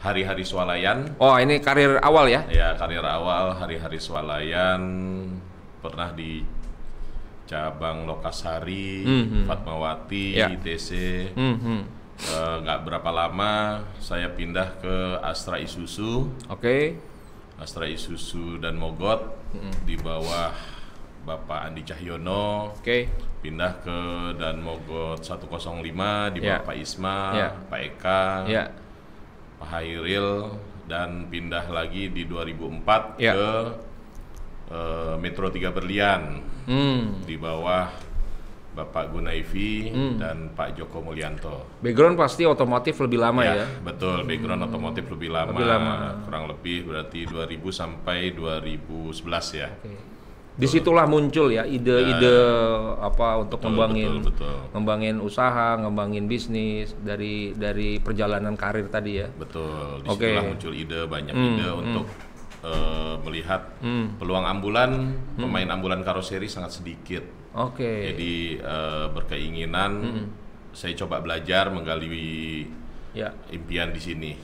Hari-Hari Swalayan. Oh, ini karir awal ya? Ya, karir awal Hari-Hari Swalayan, pernah di cabang Lokasari, Fatmawati, ITC. Nggak berapa lama saya pindah ke Astra Isuzu. Astra Isuzu dan Mogot di bawah Bapak Andi Cahyono. Pindah ke Dan Mogot 105 di bawah Pak Isma, Pak Eka, Pak Hairil, dan pindah lagi di 2004 ke Metro 3 Berlian di bawah Bapak Gunaifi dan Pak Joko Mulyanto. Background pasti otomotif lebih lama ya? Betul, background otomotif lebih lama. Kurang lebih berarti 2000 sampai 2011 ya. Disitulah muncul ya ide-ide apa untuk ngembangin usaha, ngembangin bisnis dari perjalanan karir tadi ya. Betul. Disitulah muncul ide, banyak ide untuk melihat peluang ambulan, pemain ambulan karoseri sangat sedikit. Jadi berkeinginan saya coba belajar menggali impian di sini.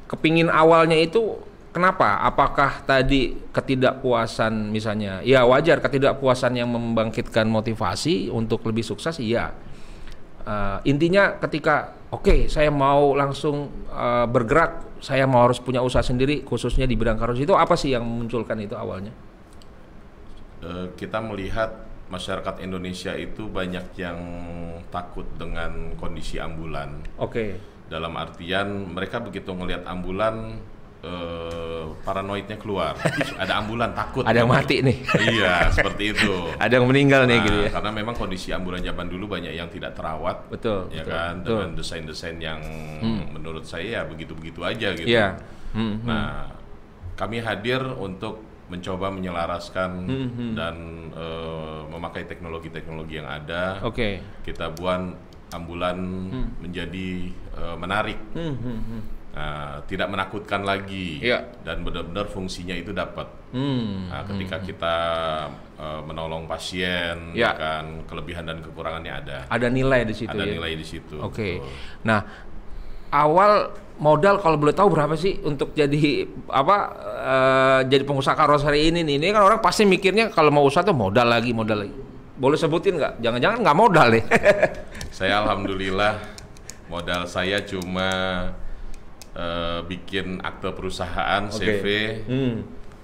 Kepingin awalnya itu kenapa? Apakah tadi ketidakpuasan misalnya? Ya wajar, ketidakpuasan yang membangkitkan motivasi untuk lebih sukses, iya. Intinya ketika saya mau langsung bergerak, saya mau harus punya usaha sendiri khususnya di bidang karoseri, itu apa sih yang memunculkan itu awalnya? Kita melihat masyarakat Indonesia itu banyak yang takut dengan kondisi ambulan. Dalam artian mereka begitu ngelihat ambulan paranoidnya keluar. Ada ambulan, takut. Ada yang mati nih. Iya, seperti itu. Ada yang meninggal nih gitu ya. Karena memang kondisi ambulan zaman dulu banyak yang tidak terawat. Dengan desain-desain yang menurut saya ya begitu-begitu aja gitu. Nah, kami hadir untuk mencoba menyelaraskan dan memakai teknologi-teknologi yang ada. Kita buat ambulan menjadi menarik. Tidak menakutkan lagi dan benar-benar fungsinya itu dapat. Ketika kita menolong pasien, kan kelebihan dan kekurangannya ada. Ada nilai di situ. Ada nilai di situ. Nah, awal modal kalau boleh tahu berapa sih untuk jadi jadi pengusaha karoseri ini nih? Ini kan orang pasti mikirnya kalau mau usaha tuh modal lagi. Boleh sebutin nggak? Jangan-jangan nggak modal nih? Saya alhamdulillah modal saya cuma bikin akte perusahaan, CV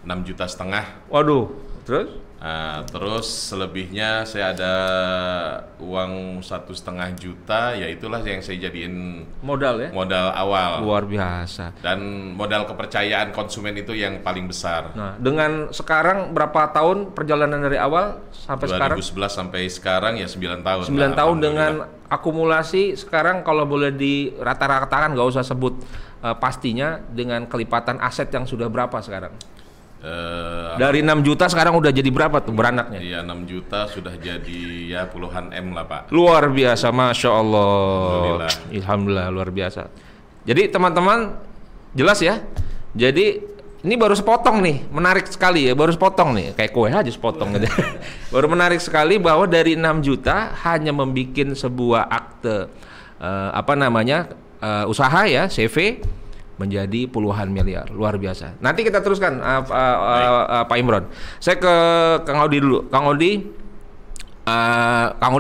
6,5 juta. Waduh, terus? Terus selebihnya saya ada uang 1,5 juta, ya itulah yang saya jadiin modal ya? Modal awal. Luar biasa. Dan modal kepercayaan konsumen itu yang paling besar. Nah, dengan sekarang berapa tahun perjalanan dari awal sampai 2011 sekarang? 2011 sampai sekarang ya 9 tahun. 9 tahun dengan akumulasi sekarang kalau boleh di rata-ratakan, nggak usah sebut pastinya, dengan kelipatan aset yang sudah berapa sekarang? Dari 6 juta sekarang udah jadi berapa tuh beranaknya? Iya, 6 juta sudah jadi ya puluhan M lah Pak. Luar biasa, Masya Allah. Alhamdulillah, luar biasa. Jadi teman-teman jelas ya. Jadi ini baru sepotong nih, menarik sekali ya, baru sepotong nih, kayak kue aja sepotong gitu. Baru menarik sekali bahwa dari 6 juta hanya membuat sebuah akte usaha ya, CV, menjadi puluhan miliar. Luar biasa. Nanti kita teruskan Pak Imron. Saya ke Kang Audi dulu. Kang Audi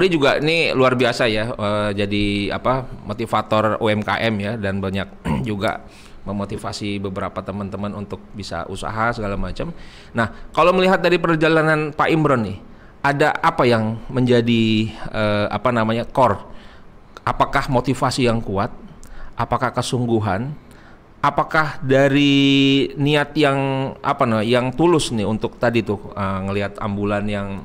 juga ini luar biasa ya, jadi motivator UMKM ya, dan banyak juga memotivasi beberapa teman-teman untuk bisa usaha segala macam. Nah, kalau melihat dari perjalanan Pak Imron nih, ada apa yang menjadi core? Apakah motivasi yang kuat? Apakah kesungguhan? Apakah dari niat yang yang tulus nih untuk tadi tuh ngelihat ambulan yang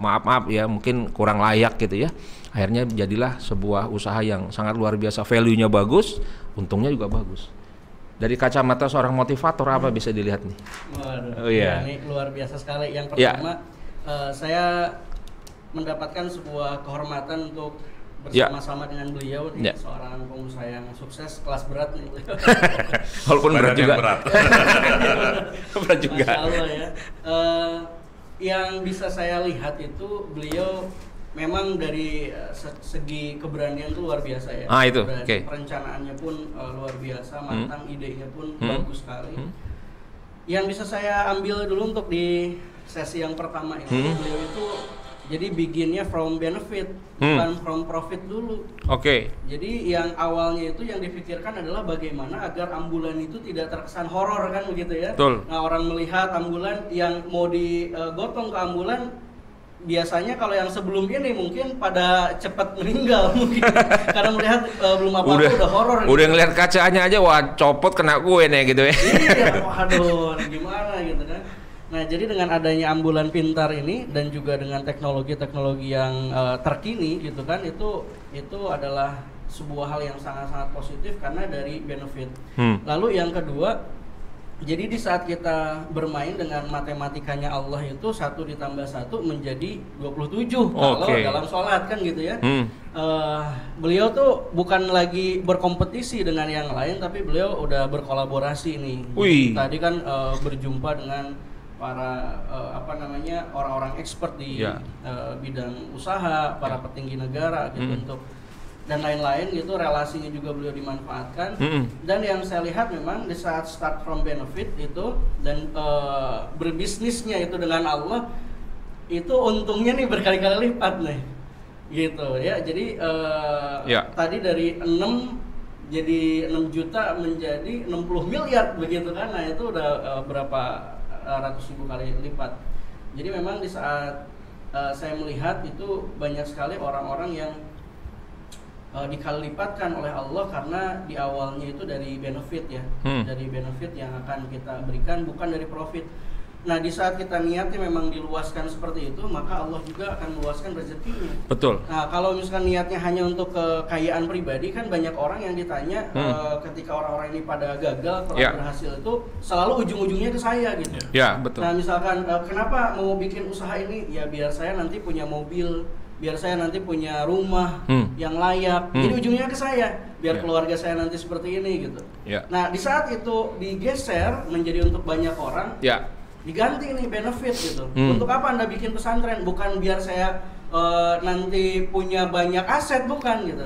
maaf ya mungkin kurang layak gitu ya, akhirnya jadilah sebuah usaha yang sangat luar biasa, value-nya bagus, untungnya juga bagus. Dari kacamata seorang motivator apa bisa dilihat nih? Waduh, ini luar biasa sekali. Yang pertama saya mendapatkan sebuah kehormatan untuk bersama-sama dengan beliau nih, seorang pengusaha yang sukses, kelas berat nih beliau. Walaupun berat juga. Berat juga. Masya Allah ya. Yang bisa saya lihat itu beliau memang dari segi keberanian itu luar biasa ya. Itu. Oke. Perencanaannya pun luar biasa, matang, idenya pun bagus sekali. Yang bisa saya ambil dulu untuk di sesi yang pertama ini, beliau itu jadi bikinnya from benefit, bukan from profit dulu. Oke. Jadi yang awalnya itu yang dipikirkan adalah bagaimana agar ambulan itu tidak terkesan horor kan begitu ya. Betul. Nah, orang melihat ambulan yang mau digotong ke ambulan, biasanya kalau yang sebelum ini mungkin pada cepat meninggal mungkin karena melihat belum apa-apa udah horor. Udah ngelihat kacanya aja, wah copot kena gue nih gitu ya. Iya, waduh gimana gitu kan. Nah, jadi dengan adanya ambulan pintar ini dan juga dengan teknologi-teknologi yang terkini gitu kan, itu adalah sebuah hal yang sangat-sangat positif karena dari benefit. Lalu yang kedua, jadi di saat kita bermain dengan matematikanya Allah itu 1 ditambah 1 menjadi 27 kalau dalam sholat kan gitu ya. Beliau tuh bukan lagi berkompetisi dengan yang lain, tapi beliau udah berkolaborasi nih. Tadi kan berjumpa dengan para orang-orang expert di bidang usaha, para petinggi negara gitu untuk dan lain-lain gitu, relasinya juga beliau dimanfaatkan. Dan yang saya lihat memang di saat start from benefit itu dan berbisnisnya itu dengan Allah itu untungnya nih berkali-kali lipat nih gitu ya. Jadi tadi dari 6 jadi 6 juta menjadi 60 miliar begitu kan. Nah itu udah berapa ratus ribu kali lipat. Jadi memang di saat saya melihat itu banyak sekali orang-orang yang dikali lipatkan oleh Allah karena di awalnya itu dari benefit ya, dari benefit yang akan kita berikan bukan dari profit. Nah di saat kita niatnya memang diluaskan seperti itu, maka Allah juga akan meluaskan rezekinya. Betul. Nah kalau misalkan niatnya hanya untuk kekayaan pribadi, kan banyak orang yang ditanya ketika orang-orang ini pada gagal atau berhasil itu selalu ujung-ujungnya ke saya gitu. Ya betul. Nah misalkan kenapa mau bikin usaha ini? Ya biar saya nanti punya mobil, biar saya nanti punya rumah yang layak. Jadi ujungnya ke saya, biar keluarga saya nanti seperti ini gitu. Nah di saat itu digeser menjadi untuk banyak orang, diganti nih benefit gitu. Untuk apa Anda bikin pesantren? Bukan biar saya nanti punya banyak aset, bukan gitu.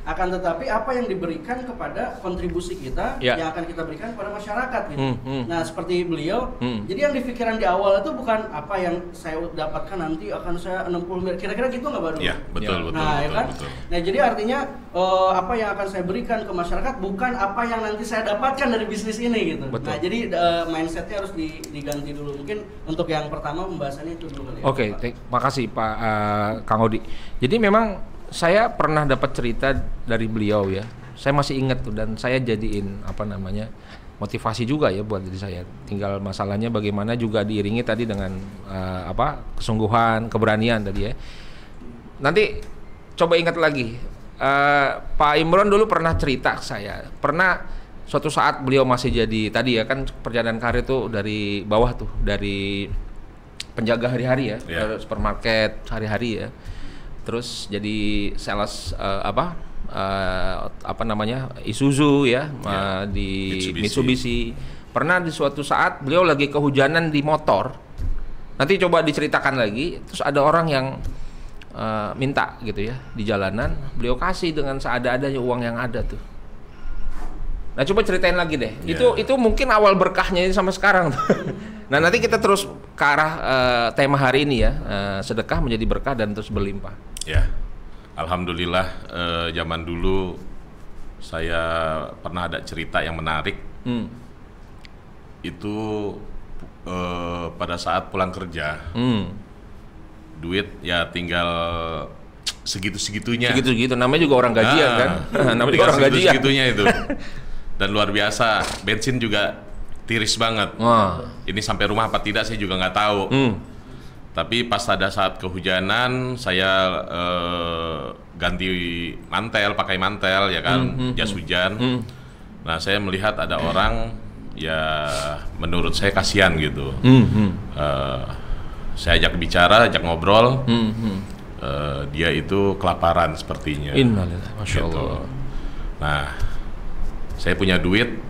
Akan tetapi apa yang diberikan kepada kontribusi kita yang akan kita berikan kepada masyarakat gitu. Nah seperti beliau, jadi yang dipikiran di awal itu bukan apa yang saya dapatkan nanti akan saya 60 miliar, kira-kira gitu nggak Baru? Iya betul. Nah ya kan. Nah jadi artinya apa yang akan saya berikan ke masyarakat bukan apa yang nanti saya dapatkan dari bisnis ini gitu. Nah jadi mindsetnya harus diganti dulu. Mungkin untuk yang pertama pembahasannya itu dulu kali. Oke, makasih Pak Kang Odi. Jadi memang saya pernah dapat cerita dari beliau ya. Saya masih ingat tuh dan saya jadiin motivasi juga ya buat diri saya. Tinggal masalahnya bagaimana juga diiringi tadi dengan kesungguhan, keberanian tadi ya. Nanti coba ingat lagi. Pak Imron dulu pernah cerita ke saya. Pernah suatu saat beliau masih jadi tadi ya kan perjalanan karir tuh dari bawah tuh, dari penjaga hari-hari ya, supermarket hari-hari ya. Terus jadi sales Isuzu ya, di Mitsubishi. Pernah di suatu saat beliau lagi kehujanan di motor. Nanti coba diceritakan lagi. Terus ada orang yang minta gitu ya di jalanan, beliau kasih dengan seada-adanya uang yang ada tuh. Nah coba ceritain lagi deh. Itu mungkin awal berkahnya ini sampai sekarang. Nah nanti kita terus ke arah tema hari ini ya, sedekah menjadi berkah dan terus berlimpah. Ya, alhamdulillah zaman dulu saya pernah ada cerita yang menarik. Itu pada saat pulang kerja, duit ya tinggal segitu-segitunya. Segitu-segitu, namanya juga orang gajian kan? Namanya juga orang gajian. Segitunya itu. Dan luar biasa, bensin juga tiris banget. Ini sampai rumah apa tidak saya juga nggak tahu. Tapi pas ada saat kehujanan, saya ganti mantel, pakai mantel ya kan, jas hujan. Nah saya melihat ada orang ya menurut saya kasihan gitu. Saya ajak bicara, ajak ngobrol. Dia itu kelaparan sepertinya. Innalillahi, Masya Allah. Nah saya punya duit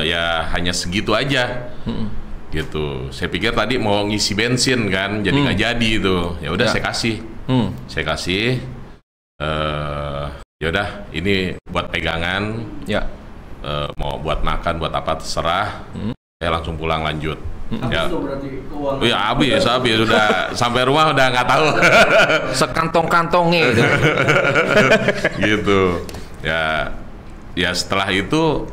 ya hanya segitu aja. Gitu. Saya pikir tadi mau ngisi bensin kan, jadi nggak jadi itu. Ya udah saya kasih. Saya kasih, yaudah ini buat pegangan, ya. Mau buat makan, buat apa terserah. Saya langsung pulang lanjut. Ya. Ya habis udah sampai rumah udah nggak tahu. Sekantong-kantongnya gitu. Gitu. Ya setelah itu,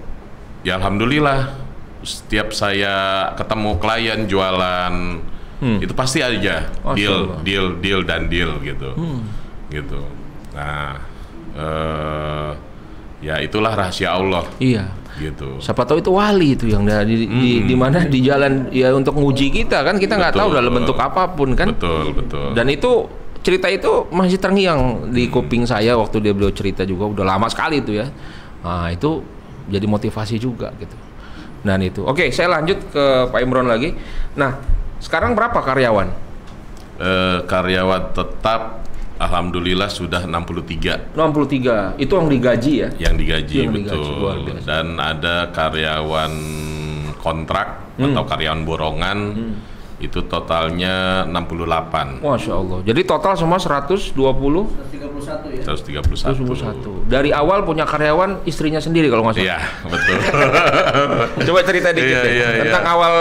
ya alhamdulillah. Setiap saya ketemu klien jualan, itu pasti aja deal gitu. Gitu. Nah, ya itulah rahasia Allah. Iya. Gitu. Siapa tahu itu wali itu yang di mana di jalan ya untuk nguji kita kan, kita nggak tahu dalam bentuk apapun kan. Betul. Dan itu cerita itu masih terngiang di kuping saya waktu beliau cerita juga, udah lama sekali itu ya. Nah, itu jadi motivasi juga gitu. Dan itu. Oke, saya lanjut ke Pak Imron lagi. Nah, sekarang berapa karyawan? Karyawan tetap alhamdulillah sudah 63. 63. Itu yang digaji ya? Yang digaji, betul. Dan ada karyawan kontrak atau karyawan borongan, itu totalnya 68. Masya Allah. Jadi total semua 131 ya? 131. Dari awal punya karyawan istrinya sendiri kalau nggak salah. Iya, betul. Coba cerita dikit tentang awal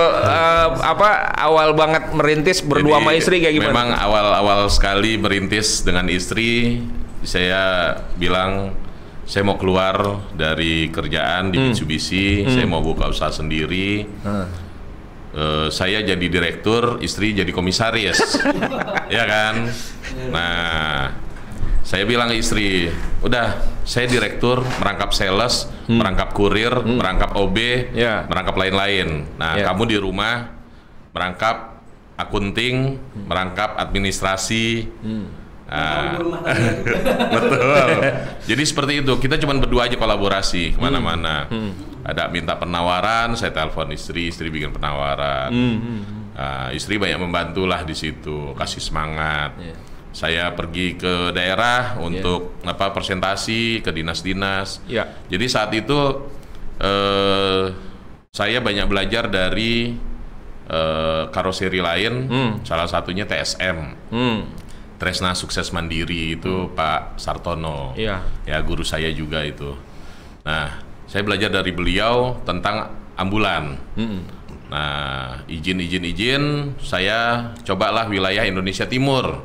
awal banget merintis berdua sama istri kayak gimana? Memang awal sekali merintis dengan istri, saya bilang saya mau keluar dari kerjaan di Mitsubishi, saya mau buka usaha sendiri. Saya jadi direktur, istri jadi komisaris, ya kan? Nah, saya bilang ke istri, udah, saya direktur, merangkap sales, merangkap kurir, merangkap OB, merangkap lain-lain. Nah, kamu di rumah merangkap akunting, merangkap administrasi. Betul. Jadi seperti itu. Kita cuma berdua aja kolaborasi kemana-mana. Ada minta penawaran, saya telepon istri bikin penawaran. Istri banyak membantu lah di situ, kasih semangat. Saya pergi ke daerah untuk presentasi ke dinas-dinas. Jadi saat itu saya banyak belajar dari karoseri lain, salah satunya TSM. Tresna Sukses Mandiri itu Pak Sartono, ya guru saya juga itu. Nah, saya belajar dari beliau tentang ambulan. Nah, izin, saya cobalah wilayah Indonesia Timur.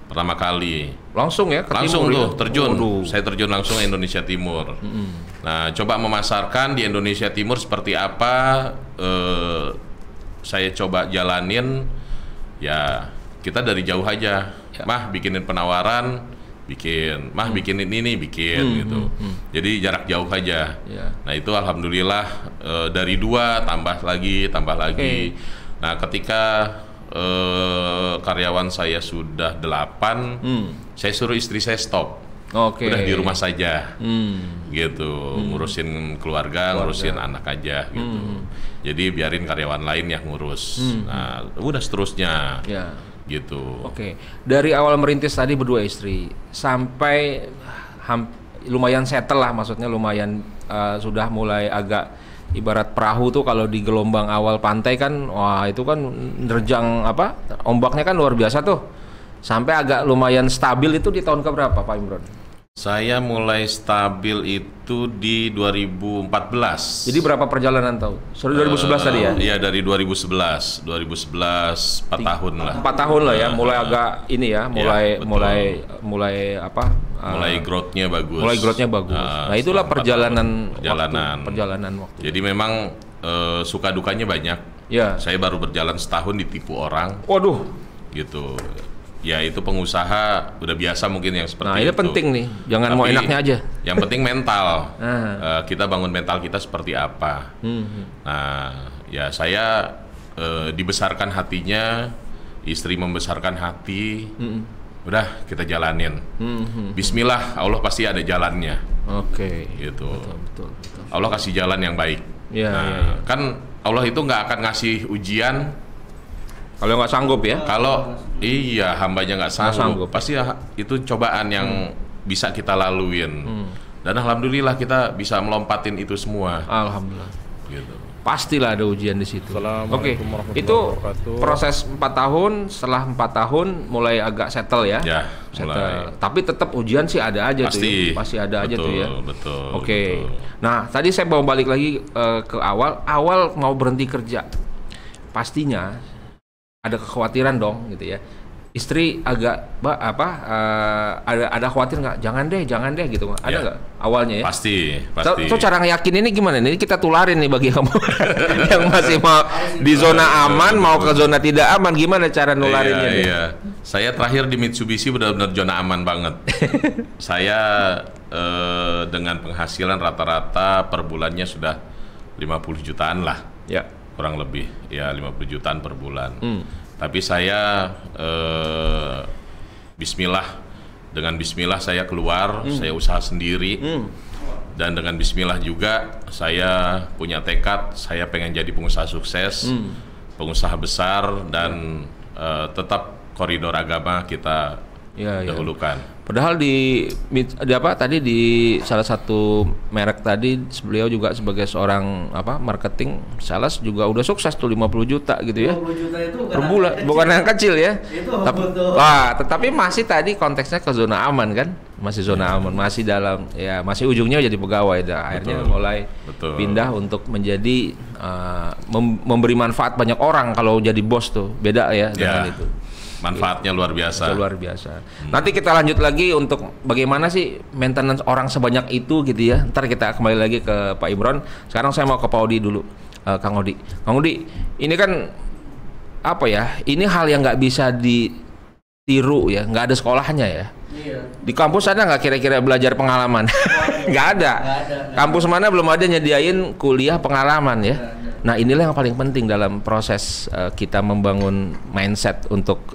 Pertama kali. Langsung ya? Langsung tuh terjun. Saya terjun langsung ke Indonesia Timur. Nah, coba memasarkan di Indonesia Timur seperti apa. Saya coba jalanin. Ya, kita dari jauh aja. Mah bikinin penawaran, bikin. Mah bikinin ini, bikin gitu. Jadi jarak jauh aja. Nah itu alhamdulillah dari 2 tambah lagi. Nah ketika karyawan saya sudah 8, saya suruh istri saya stop. Udah di rumah saja, gitu. Ngurusin keluarga, ngurusin anak aja, gitu. Jadi biarin karyawan lain yang ngurus. Nah udah seterusnya. Gitu. Dari awal merintis tadi berdua istri sampai lumayan settle lah, maksudnya lumayan sudah mulai agak ibarat perahu tuh kalau di gelombang awal pantai kan, wah itu kan nerjang ombaknya kan luar biasa tuh. Sampai agak lumayan stabil itu di tahun keberapa Pak Imron? Saya mulai stabil itu di 2014. Jadi berapa perjalanan tahun? 2011 tadi ya? Iya dari 2011 4 tahun lah. 4 tahun lah ya, mulai agak ini ya, mulai growth-nya bagus. Nah, itulah perjalanan waktu. Jadi memang suka dukanya banyak. Saya baru berjalan setahun ditipu orang. Waduh. Gitu. Ya itu pengusaha udah biasa mungkin yang seperti itu. Nah ini penting nih, jangan mau enaknya aja. Yang penting mental. Kita bangun mental kita seperti apa. Nah ya saya dibesarkan hatinya, istri membesarkan hati. Udah kita jalanin. Bismillah, Allah pasti ada jalannya. Gitu. Betul. Allah kasih jalan yang baik. Kan Allah itu nggak akan ngasih ujian kalau nggak sanggup ya? Kalau hambanya nggak sanggup, pasti itu cobaan yang bisa kita laluin. Dan alhamdulillah kita bisa melompatin itu semua. Alhamdulillah. Gitu. pastilah ada ujian di situ. Oke, itu proses 4 tahun. Setelah 4 tahun mulai agak settle ya. Ya, settle. Mulai. Tapi tetap ujian sih ada aja tuh. Ya. Pasti ada aja tuh ya. Betul. Oke. Nah, tadi saya mau balik lagi ke awal mau berhenti kerja. Pastinya ada kekhawatiran dong gitu ya. Istri agak ada khawatir nggak? Jangan deh gitu. Ada nggak awalnya ya? Pasti. So cara yakin ini gimana? Ini kita tularin nih bagi kamu yang masih mau di zona aman, mau ke zona tidak aman, gimana cara nularinnya? Iya. Saya terakhir di Mitsubishi benar-benar zona aman banget. Saya dengan penghasilan rata-rata per bulannya sudah 50 jutaan lah. Ya. Kurang lebih ya 50 jutaan per bulan. Tapi saya dengan Bismillah saya keluar, saya usaha sendiri, dan dengan Bismillah juga saya punya tekad, saya pengen jadi pengusaha sukses, pengusaha besar, dan tetap koridor agama kita dahulukan. Padahal di salah satu merek tadi beliau juga sebagai seorang marketing sales juga udah sukses tuh 50 juta gitu ya. 50 juta itu per bulan, bukan yang kecil ya. Itu tetapi masih tadi konteksnya ke zona aman kan? Masih zona aman, masih dalam ya masih ujungnya jadi pegawai akhirnya mulai pindah untuk menjadi memberi manfaat banyak orang kalau jadi bos tuh. Beda ya dengan itu. Manfaatnya luar biasa. Nanti kita lanjut lagi untuk bagaimana sih maintenance orang sebanyak itu gitu ya. Ntar kita kembali lagi ke Pak Imron. Sekarang saya mau ke Pak Odi dulu, Kang Odi. Kang Odi, ini kan ini hal yang nggak bisa ditiru ya, nggak ada sekolahnya ya. Iya. Di kampus ada nggak kira-kira belajar pengalaman? Nggak ada. Kampus mana belum ada nyediain kuliah pengalaman ya. Nah inilah yang paling penting dalam proses kita membangun mindset untuk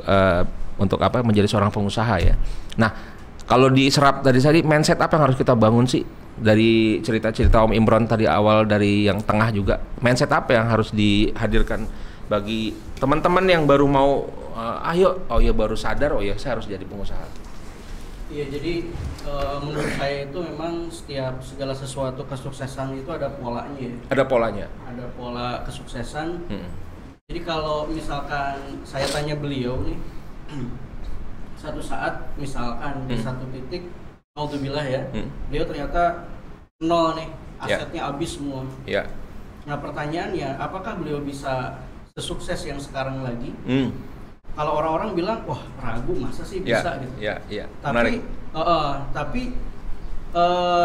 menjadi seorang pengusaha ya. Nah kalau diserap dari tadi mindset apa yang harus kita bangun sih dari cerita-cerita Om Imron tadi awal dari yang tengah juga, mindset apa yang harus dihadirkan bagi teman-teman yang baru mau baru sadar saya harus jadi pengusaha. Iya, jadi menurut saya itu memang segala sesuatu kesuksesan itu ada polanya ya. Ada polanya. Ada pola kesuksesan. Jadi kalau misalkan saya tanya beliau nih, satu saat misalkan di satu titik, alhamdulillah ya, beliau ternyata nol nih, asetnya habis semua. Yeah. Nah pertanyaannya, apakah beliau bisa sesukses yang sekarang lagi? Kalau orang-orang bilang, wah ragu masa sih bisa gitu. Tapi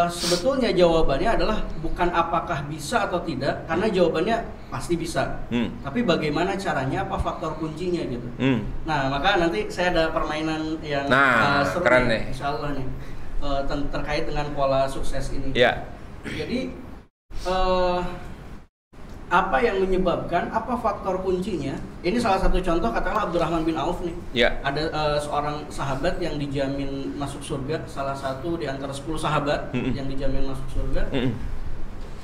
sebetulnya jawabannya adalah bukan apakah bisa atau tidak, karena jawabannya pasti bisa. Tapi bagaimana caranya, apa faktor kuncinya gitu. Nah maka nanti saya ada permainan yang seru nih, insya Allah nih, terkait dengan pola sukses ini. Jadi apa yang menyebabkan, apa faktor kuncinya? Ini salah satu contoh, katakanlah Abdurrahman bin Auf nih. Ada seorang sahabat yang dijamin masuk surga, salah satu di antara 10 sahabat yang dijamin masuk surga.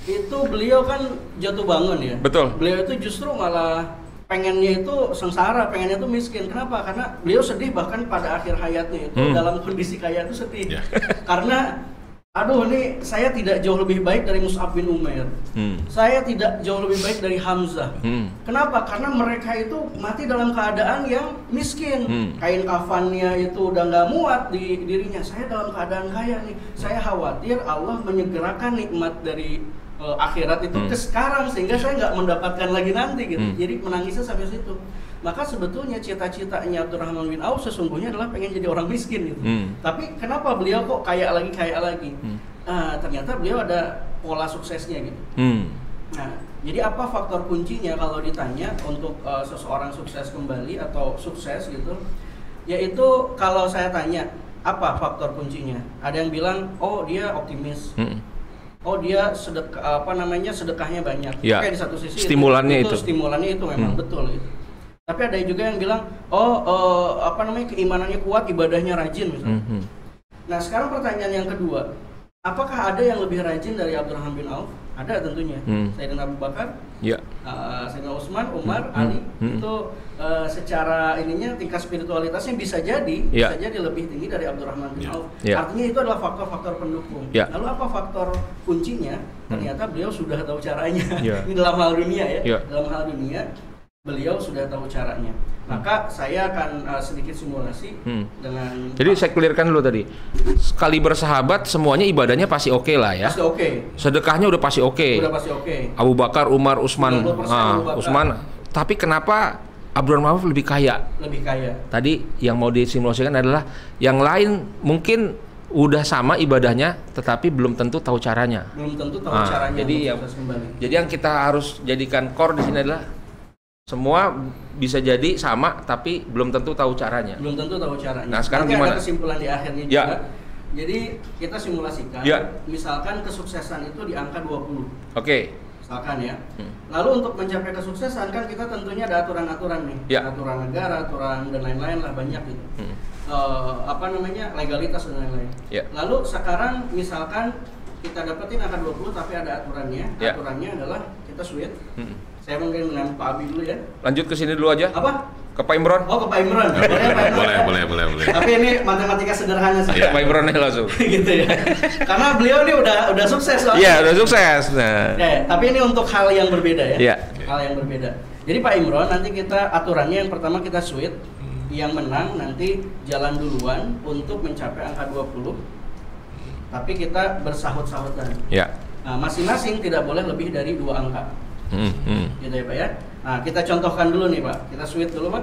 Itu beliau kan jatuh bangun ya. Betul. Beliau itu justru malah pengennya itu sengsara, pengennya itu miskin. Kenapa? Karena beliau sedih bahkan pada akhir hayatnya itu dalam kondisi kaya itu sedih. Karena ini saya tidak jauh lebih baik dari Mus'ab bin Umair. Saya tidak jauh lebih baik dari Hamzah. Kenapa? Karena mereka itu mati dalam keadaan yang miskin. Kain kafannya itu udah nggak muat di dirinya. Saya dalam keadaan kaya nih. Saya khawatir Allah menyegerakan nikmat dari akhirat itu ke sekarang sehingga saya nggak mendapatkan lagi nanti gitu. Jadi menangisnya sampai situ. Maka sebetulnya cita-citanya Abdurrahman bin Auf sesungguhnya adalah pengen jadi orang miskin gitu. Tapi kenapa beliau kok kaya lagi? Ternyata beliau ada pola suksesnya gitu. Nah, jadi apa faktor kuncinya kalau ditanya untuk seseorang sukses kembali atau sukses gitu? Yaitu kalau saya tanya apa faktor kuncinya? Ada yang bilang, oh dia optimis. Oh dia sedekahnya banyak. Ya, oke, di satu sisi stimulannya itu memang betul itu. Tapi ada juga yang bilang, keimanannya kuat, ibadahnya rajin misalnya. Nah sekarang pertanyaan yang kedua, apakah ada yang lebih rajin dari Abdurrahman bin Auf? Ada tentunya. Sayyidina Abu Bakar, Sayyidina Utsman, Umar, Ali itu secara ininya tingkat spiritualitasnya bisa jadi lebih tinggi dari Abdurrahman bin Auf. Artinya itu adalah faktor-faktor pendukung. Lalu apa faktor kuncinya? Ternyata beliau sudah tahu caranya. Ini dalam hal dunia ya. Dalam hal dunia beliau sudah tahu caranya. Maka saya akan sedikit simulasi dengan. Jadi saya clearkan dulu tadi. Sekali bersahabat semuanya ibadahnya pasti oke lah ya. Pasti oke. Sedekahnya udah pasti oke. Udah pasti oke. Abu Bakar, Umar, Utsman. Utsman. Tapi kenapa Abdurrahman Auf lebih kaya? Lebih kaya. Tadi yang mau disimulasikan adalah yang lain mungkin udah sama ibadahnya, tetapi belum tentu tahu caranya. Belum tentu tahu caranya. Jadi yang kita harus jadikan core di sini adalah semua bisa jadi sama, tapi belum tentu tahu caranya. Belum tentu tahu caranya. Nah, sekarang nanti gimana? Ada kesimpulan di akhirnya juga. Jadi kita simulasikan, misalkan kesuksesan itu di angka 20. Oke. Misalkan ya. Lalu untuk mencapai kesuksesan kan kita tentunya ada aturan-aturan nih. Aturan negara, aturan dan lain-lain lah banyak gitu. Legalitas dan lain-lain. Lalu sekarang misalkan kita dapetin angka 20 tapi ada aturannya. Aturannya adalah kita sweet. Saya mungkin dengan Pak Abi dulu ya. Lanjut ke sini dulu aja. Apa? Ke Pak Imron. Oh, ke Pak Imron. Boleh. Tapi ini matematika sederhana sih. Pak Imron aja langsung. Gitu ya. Karena beliau ini udah sukses loh. Iya, udah sukses. Nah. Tapi ini untuk hal yang berbeda ya. Iya. Hal yang berbeda. Jadi Pak Imron nanti kita aturannya yang pertama kita sweet. Yang menang nanti jalan duluan untuk mencapai angka 20. Tapi kita bersahut-sahutan. Iya. Nah, masing-masing tidak boleh lebih dari 2 angka. Gitu ya Pak ya. Nah kita contohkan dulu nih Pak. Kita sweet dulu Pak.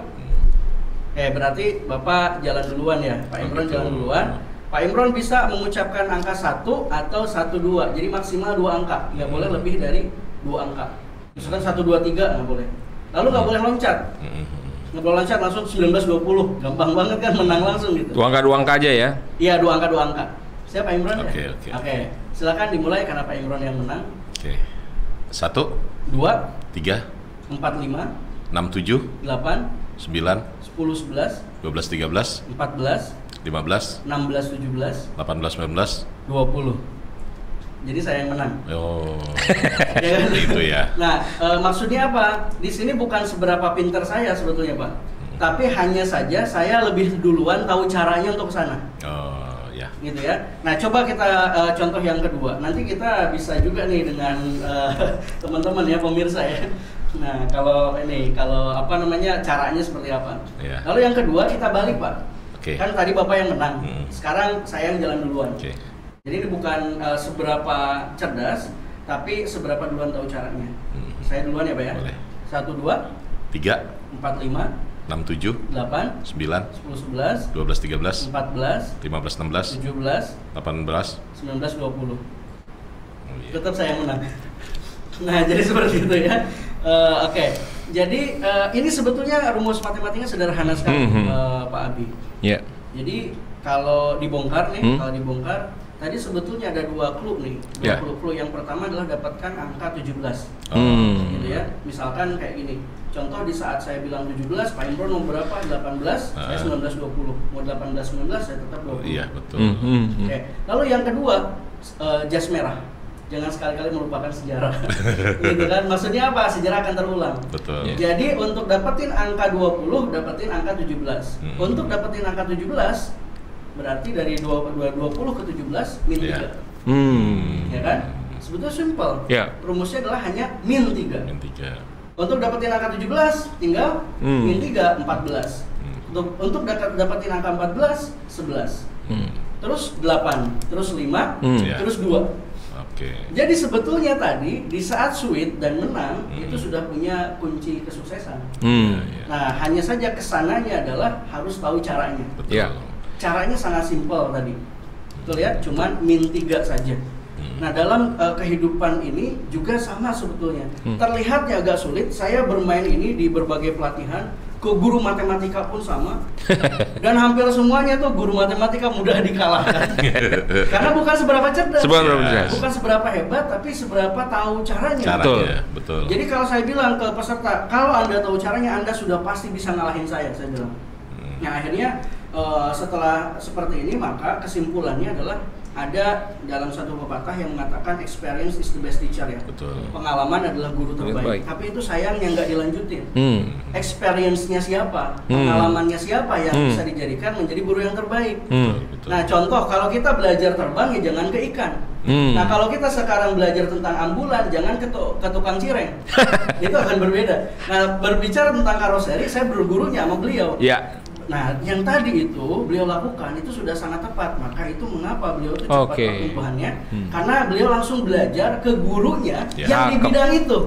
Berarti Bapak jalan duluan ya. Pak Imron jalan duluan. Pak Imron bisa mengucapkan angka 1 atau 1-2. Jadi maksimal 2 angka. Nggak boleh lebih dari 2 angka. Misalkan 1, 2, 3 nggak boleh. Lalu nggak boleh loncat. Nggak boleh loncat langsung 19-20. Gampang banget kan menang langsung gitu. 2 angka aja ya. Iya 2 angka. Siap Pak Imron ya? Oke. Silakan dimulai karena Pak Imron yang menang. 1, 2, 3, 4, 5, 6, 7, 8, 9, 10, 11, 12, 13, 14, 15, 16, 17, 18, 19, 20. Jadi saya yang menang. Oh, gitu ya. Nah, maksudnya apa? Di sini bukan seberapa pintar saya sebetulnya Pak, tapi hanya saja saya lebih duluan tahu caranya untuk ke sana. Gitu ya. Nah, coba kita contoh yang kedua. Nanti kita bisa juga nih dengan teman-teman ya pemirsa ya. Nah, kalau caranya seperti apa? Lalu yang kedua kita balik Pak. Kan tadi Bapak yang menang. Sekarang saya yang jalan duluan. Jadi ini bukan seberapa cerdas, tapi seberapa duluan tahu caranya. Saya duluan ya Pak ya. 1, 2, 3, 4, 5, 6, 7, 8, 9, 10, 11, 12, 13, 14, 15, 16, 17, 18, 19, 20. Tetap saya yang menang. Nah, jadi seperti itu ya. Oke. Jadi ini sebetulnya rumus matematika sederhana sekali Pak Abi. Jadi kalau dibongkar nih, tadi sebetulnya ada 2 clue nih. 2 clue. Yang pertama adalah dapatkan angka 17. Gitu ya. Misalkan kayak gini. Contoh di saat saya bilang 17, Pak Imron mau berapa? 18, saya 19, 20. Mau 18, 19, saya tetap 20. Iya, betul. Lalu yang kedua, jas merah. Jangan sekali-kali melupakan sejarah. Gitu kan? Maksudnya apa? Sejarah akan terulang. Betul. Jadi untuk dapetin angka 20, dapetin angka 17. Untuk dapetin angka 17, berarti dari 20 ke 17 min 3. Ya kan? Sebetulnya simple. Rumusnya adalah hanya min 3. Untuk dapetin angka 17 tinggal min 3 14. Untuk dapetin angka 14 11. Terus 8, terus 5, terus 2. Jadi sebetulnya tadi di saat sweet dan menang itu sudah punya kunci kesuksesan. Nah, hanya saja kesananya adalah harus tahu caranya. Caranya sangat simpel tadi. Betul ya, cuman min 3 saja. Nah, dalam kehidupan ini juga sama sebetulnya. Terlihatnya agak sulit, saya bermain ini di berbagai pelatihan, ke guru matematika pun sama. Dan hampir semuanya tuh guru matematika mudah dikalahkan. Karena bukan seberapa cerdas. Bukan seberapa hebat, tapi seberapa tahu caranya. Betul. Jadi kalau saya bilang ke peserta, kalau Anda tahu caranya, Anda sudah pasti bisa ngalahin saya bilang. Nah, akhirnya setelah seperti ini, maka kesimpulannya adalah ada dalam satu pepatah yang mengatakan experience is the best teacher ya. Betul. Pengalaman adalah guru terbaik. Tapi itu sayangnya nggak dilanjutin. Experience-nya siapa, pengalamannya siapa yang bisa dijadikan menjadi guru yang terbaik. Betul. Nah contoh kalau kita belajar terbang ya jangan ke ikan. Nah kalau kita sekarang belajar tentang ambulan jangan ke tukang cireng. Itu akan berbeda. Nah berbicara tentang karoseri saya bergurunya sama beliau. Ya. Nah, yang tadi itu beliau lakukan itu sudah sangat tepat. Maka itu mengapa beliau itu cepat pertumbuhannya? Karena beliau langsung belajar ke gurunya yang di bidang itu.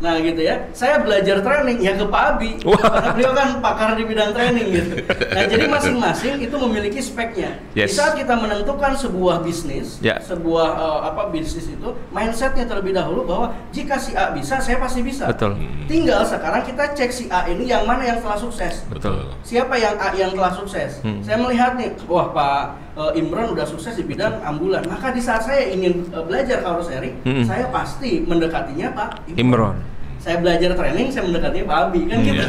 Nah, gitu ya. Saya belajar training ya ke Pak Abi. Karena beliau kan pakar di bidang training gitu. Nah, jadi masing-masing itu memiliki speknya. Di saat kita menentukan sebuah bisnis, sebuah bisnis itu, mindsetnya terlebih dahulu bahwa jika si A bisa, saya pasti bisa. Betul. Tinggal sekarang kita cek si A ini yang mana yang telah sukses. Betul. Siapa yang A yang telah sukses? Saya melihat nih, wah Pak Imron udah sukses di bidang ambulan. Maka di saat saya ingin belajar karoseri, saya pasti mendekatinya Pak Imron. Saya belajar training, saya mendekatinya Pak Abi kan gitu.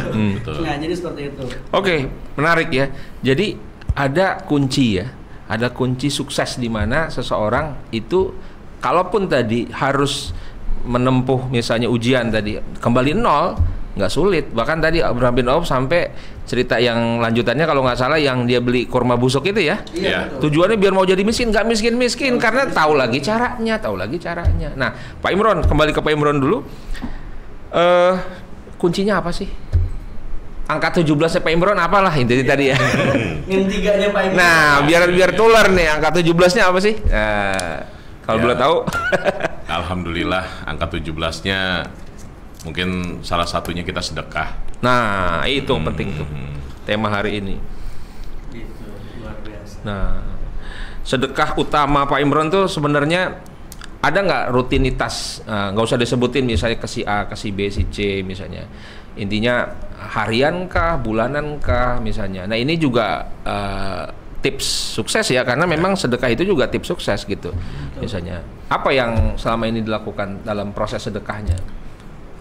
Nah, jadi seperti itu. Oke, menarik ya. Jadi ada kunci ya. Ada kunci sukses di mana seseorang itu kalaupun tadi harus menempuh misalnya ujian tadi kembali nol, nggak sulit. Bahkan tadi Abraham bin Auf sampai cerita yang lanjutannya kalau nggak salah yang dia beli kurma busuk itu ya. Iya. Tujuannya biar mau jadi miskin, nggak miskin karena tahu lagi caranya. Nah, Pak Imron, kembali ke Pak Imron dulu. Kuncinya apa sih? Angka 17-nya Pak Imron apalah intinya tadi ya. Min 3-nya Pak Imron. Nah, biar tular nih angka 17-nya apa sih? Kalau boleh tahu. Alhamdulillah angka 17-nya mungkin salah satunya kita sedekah. Nah, itu penting tuh. Tema hari ini. Gitu, luar biasa. Nah, sedekah utama Pak Imron tuh sebenarnya ada nggak rutinitas? Nggak usah disebutin misalnya ke si A, ke si B, si C misalnya. Intinya harian kah, bulanan kah misalnya. Nah ini juga tips sukses ya, karena memang sedekah itu juga tips sukses gitu. Misalnya apa yang selama ini dilakukan dalam proses sedekahnya?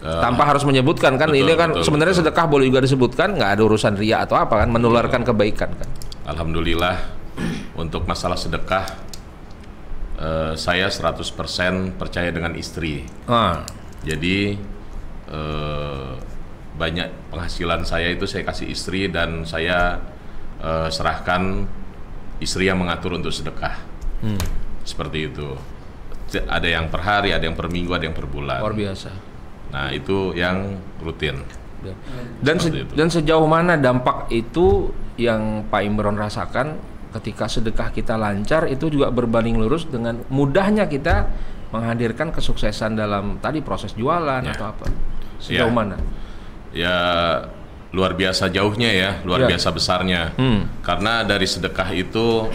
Tanpa harus menyebutkan kan, ini kan sebenarnya sedekah boleh juga disebutkan, nggak ada urusan ria atau apa kan, menularkan kebaikan kan. Alhamdulillah untuk masalah sedekah saya 100% percaya dengan istri. Jadi banyak penghasilan saya itu saya kasih istri dan saya serahkan istri yang mengatur untuk sedekah. Seperti itu. Ada yang per hari, ada yang per minggu, ada yang per bulan. Luar biasa. Nah itu yang rutin. Dan sejauh mana dampak itu yang Pak Imron rasakan ketika sedekah kita lancar itu juga berbanding lurus dengan mudahnya kita menghadirkan kesuksesan dalam tadi proses jualan atau apa? Sejauh mana? Ya luar biasa jauhnya ya, luar biasa besarnya. Karena dari sedekah itu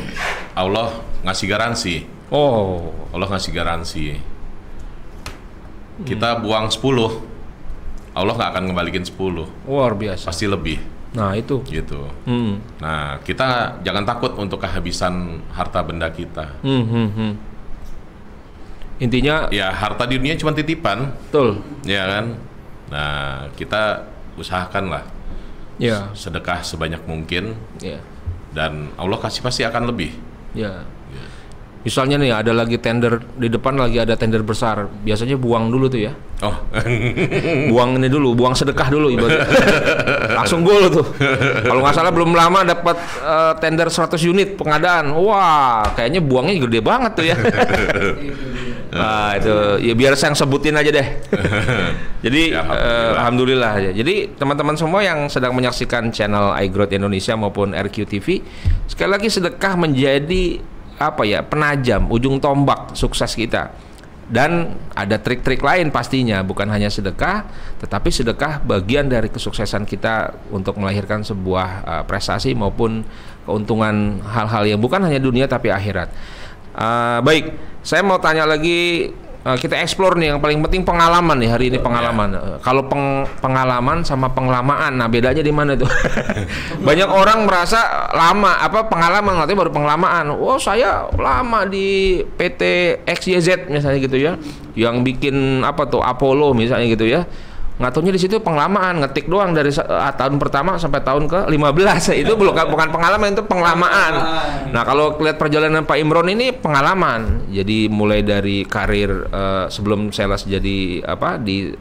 Allah ngasih garansi. Allah ngasih garansi. Kita buang 10, Allah nggak akan ngembalikin 10. Luar biasa. Pasti lebih. Nah itu. Gitu. Nah kita jangan takut untuk kehabisan harta benda kita. Intinya ya harta di dunia cuma titipan. Betul. Ya kan. Nah kita usahakanlah sedekah sebanyak mungkin. Dan Allah kasih pasti akan lebih. Misalnya nih ada lagi tender di depan, lagi ada tender besar, biasanya buang dulu tuh ya. Buang ini dulu, buang sedekah dulu ibaratnya. Langsung gol tuh. Kalau nggak salah belum lama dapat tender 100 unit pengadaan. Wah, kayaknya buangnya gede banget tuh ya. Nah itu ya biar saya sebutin aja deh. Jadi alhamdulillah ya. Jadi teman-teman semua yang sedang menyaksikan channel iGrowth Indonesia maupun RQTV, sekali lagi sedekah menjadi penajam, ujung tombak sukses kita. Dan ada trik-trik lain pastinya, bukan hanya sedekah, tetapi sedekah bagian dari kesuksesan kita untuk melahirkan sebuah prestasi maupun keuntungan hal-hal yang bukan hanya dunia tapi akhirat. Baik, saya mau tanya lagi, kita explore nih yang paling penting pengalaman nih hari ini pengalaman. Kalau pengalaman sama penglamaan, nah bedanya di mana tuh? Banyak orang merasa lama, pengalaman artinya baru penglamaan. Saya lama di PT XYZ misalnya gitu ya, yang bikin Apollo misalnya gitu ya. ngaturnya di situ penglamaan, ngetik doang dari tahun pertama sampai tahun ke-15. Itu bukan pengalaman, itu penglamaan. Nah, kalau lihat perjalanan Pak Imron ini pengalaman. Jadi mulai dari karir sebelum sales jadi apa di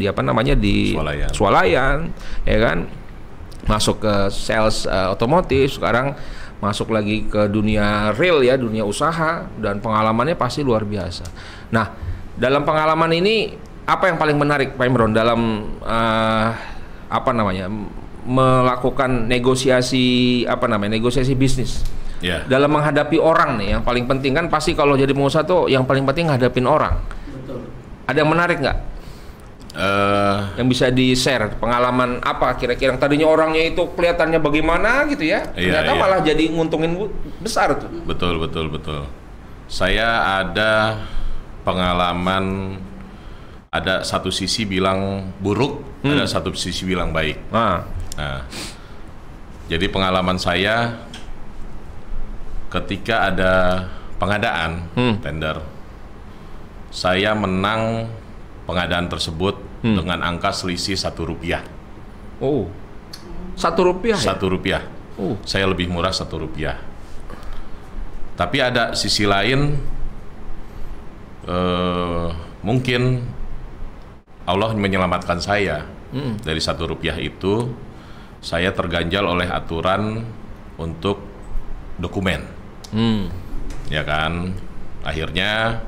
apa namanya di swalayan, ya kan? Masuk ke sales otomotif, sekarang masuk lagi ke dunia real ya, dunia usaha, dan pengalamannya pasti luar biasa. Nah, dalam pengalaman ini apa yang paling menarik Pak Imron dalam apa namanya melakukan negosiasi bisnis dalam menghadapi orang nih, yang paling penting kan pasti kalau jadi pengusaha tuh yang paling penting ngadapin orang. Betul. Ada yang menarik nggak? Yang bisa di-share pengalaman apa kira-kira yang tadinya orangnya itu kelihatannya bagaimana gitu ya, ternyata malah jadi nguntungin besar tuh. Betul. Saya ada pengalaman, ada satu sisi bilang buruk, ada satu sisi bilang baik. Nah, jadi pengalaman saya ketika ada pengadaan tender, saya menang pengadaan tersebut dengan angka selisih Rp1. Oh, Rp1? Rp1. Saya lebih murah Rp1. Tapi ada sisi lain, mungkin Allah menyelamatkan saya dari Rp1 itu. Saya terganjal oleh aturan untuk dokumen, ya kan. Akhirnya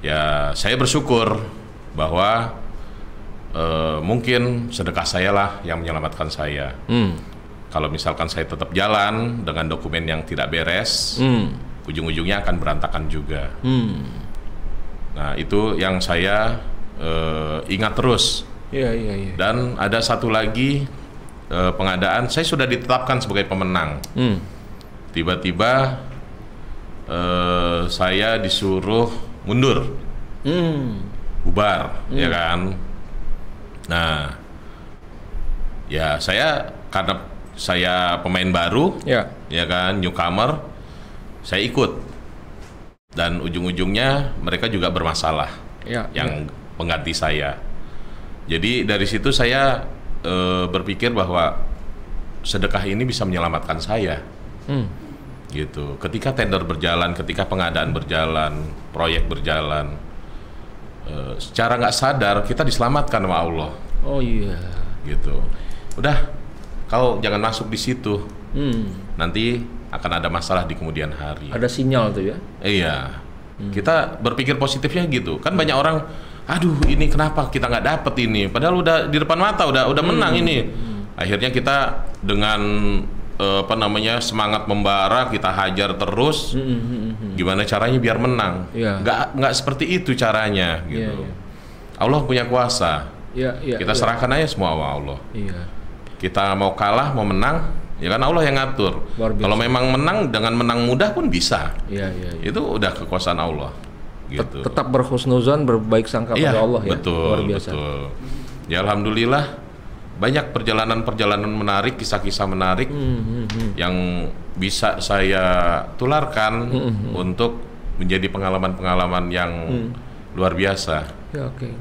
ya saya bersyukur bahwa mungkin sedekah saya lah yang menyelamatkan saya. Kalau misalkan saya tetap jalan dengan dokumen yang tidak beres, ujung-ujungnya akan berantakan juga. Nah, itu yang saya ingat terus. Dan ada satu lagi pengadaan, saya sudah ditetapkan sebagai pemenang. Tiba-tiba saya disuruh mundur, bubar, ya kan. Nah, ya saya karena saya pemain baru, ya kan, newcomer, saya ikut. Dan ujung-ujungnya mereka juga bermasalah, yang pengganti saya. Jadi dari situ saya berpikir bahwa sedekah ini bisa menyelamatkan saya. Gitu. Ketika tender berjalan, ketika pengadaan berjalan, proyek berjalan, secara nggak sadar kita diselamatkan sama Allah. Oh iya. Gitu. Udah, kau jangan masuk di situ. Nanti akan ada masalah di kemudian hari. Ada sinyal tuh ya? Iya. Kita berpikir positifnya gitu. Kan banyak orang, aduh ini kenapa kita nggak dapet ini? Padahal udah di depan mata, udah menang ini. Akhirnya kita dengan semangat membara, kita hajar terus. Gimana caranya biar menang? Nggak seperti itu caranya gitu. Allah punya kuasa. Kita serahkan aja semua sama Allah. Kita mau kalah, mau menang, ya kan Allah yang ngatur. Kalau memang menang dengan menang mudah pun bisa. Itu udah kekuasaan Allah. Gitu. Tetap berhusnuzon, berbaik sangka pada Allah ya. Betul, betul. Ya alhamdulillah. Banyak perjalanan-perjalanan menarik, kisah-kisah menarik yang bisa saya tularkan untuk menjadi pengalaman-pengalaman yang luar biasa. Ya, oke.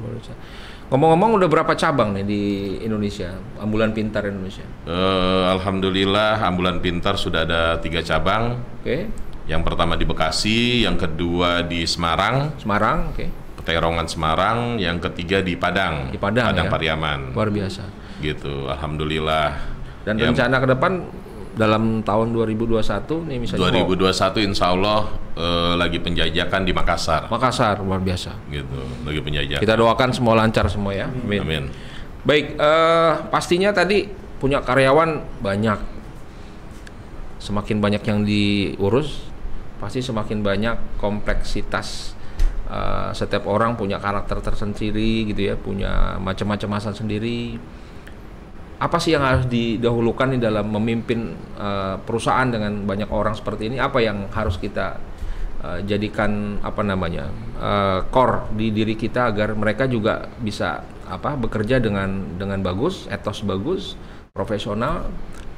Ngomong-ngomong udah berapa cabang nih di Indonesia, Ambulan Pintar Indonesia? Alhamdulillah Ambulan Pintar sudah ada 3 cabang. Yang pertama di Bekasi, yang kedua di Semarang. Peterongan Semarang, yang ketiga di Padang. Padang ya? Pariaman. Luar biasa. Gitu, alhamdulillah. Dan rencana ke depan dalam tahun 2021 nih misalnya 2021 insya Allah lagi penjajakan di Makassar. Luar biasa. Gitu, lagi penjajakan. Kita doakan semua lancar semua ya. Amin. Baik, pastinya tadi punya karyawan banyak. Semakin banyak yang diurus, pasti semakin banyak kompleksitas. Setiap orang punya karakter tersendiri gitu ya, punya macam-macam asal sendiri. Apa sih yang harus didahulukan di dalam memimpin perusahaan dengan banyak orang seperti ini? Apa yang harus kita jadikan core di diri kita agar mereka juga bisa bekerja dengan bagus, etos bagus, profesional,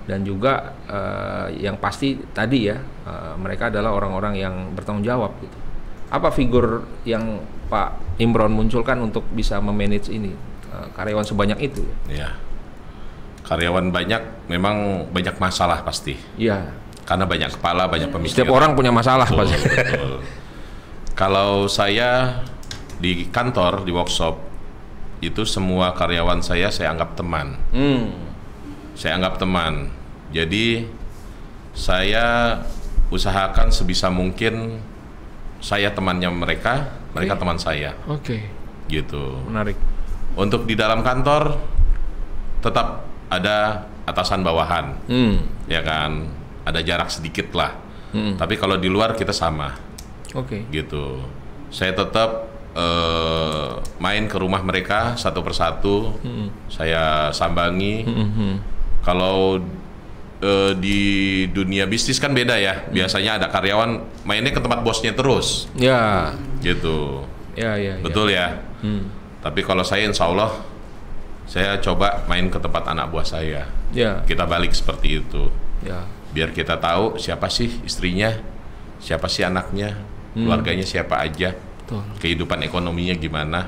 dan juga yang pasti tadi ya mereka adalah orang-orang yang bertanggung jawab gitu. Apa figur yang Pak Imron munculkan untuk bisa memanage ini? karyawan sebanyak itu. Iya. Karyawan banyak, memang banyak masalah pasti. Iya. Karena banyak kepala, banyak pemikiran. Setiap orang punya masalah pasti. Betul. Kalau saya di kantor, di workshop, itu semua karyawan saya anggap teman. Saya anggap teman. Jadi saya usahakan sebisa mungkin saya temannya mereka, mereka teman saya. Oke. Gitu. Menarik. Untuk di dalam kantor tetap ada atasan bawahan, ya kan, ada jarak sedikit lah. Tapi kalau di luar kita sama. Oke. Gitu. Saya tetap main ke rumah mereka satu persatu, saya sambangi. Kalau di dunia bisnis kan beda ya. Biasanya ada karyawan mainnya ke tempat bosnya terus. Ya. Gitu. Ya. Betul ya. Tapi kalau saya, insya Allah saya coba main ke tempat anak buah saya. Ya. Kita balik seperti itu. Ya. Biar kita tahu siapa sih istrinya, siapa sih anaknya, keluarganya siapa aja, kehidupan ekonominya gimana,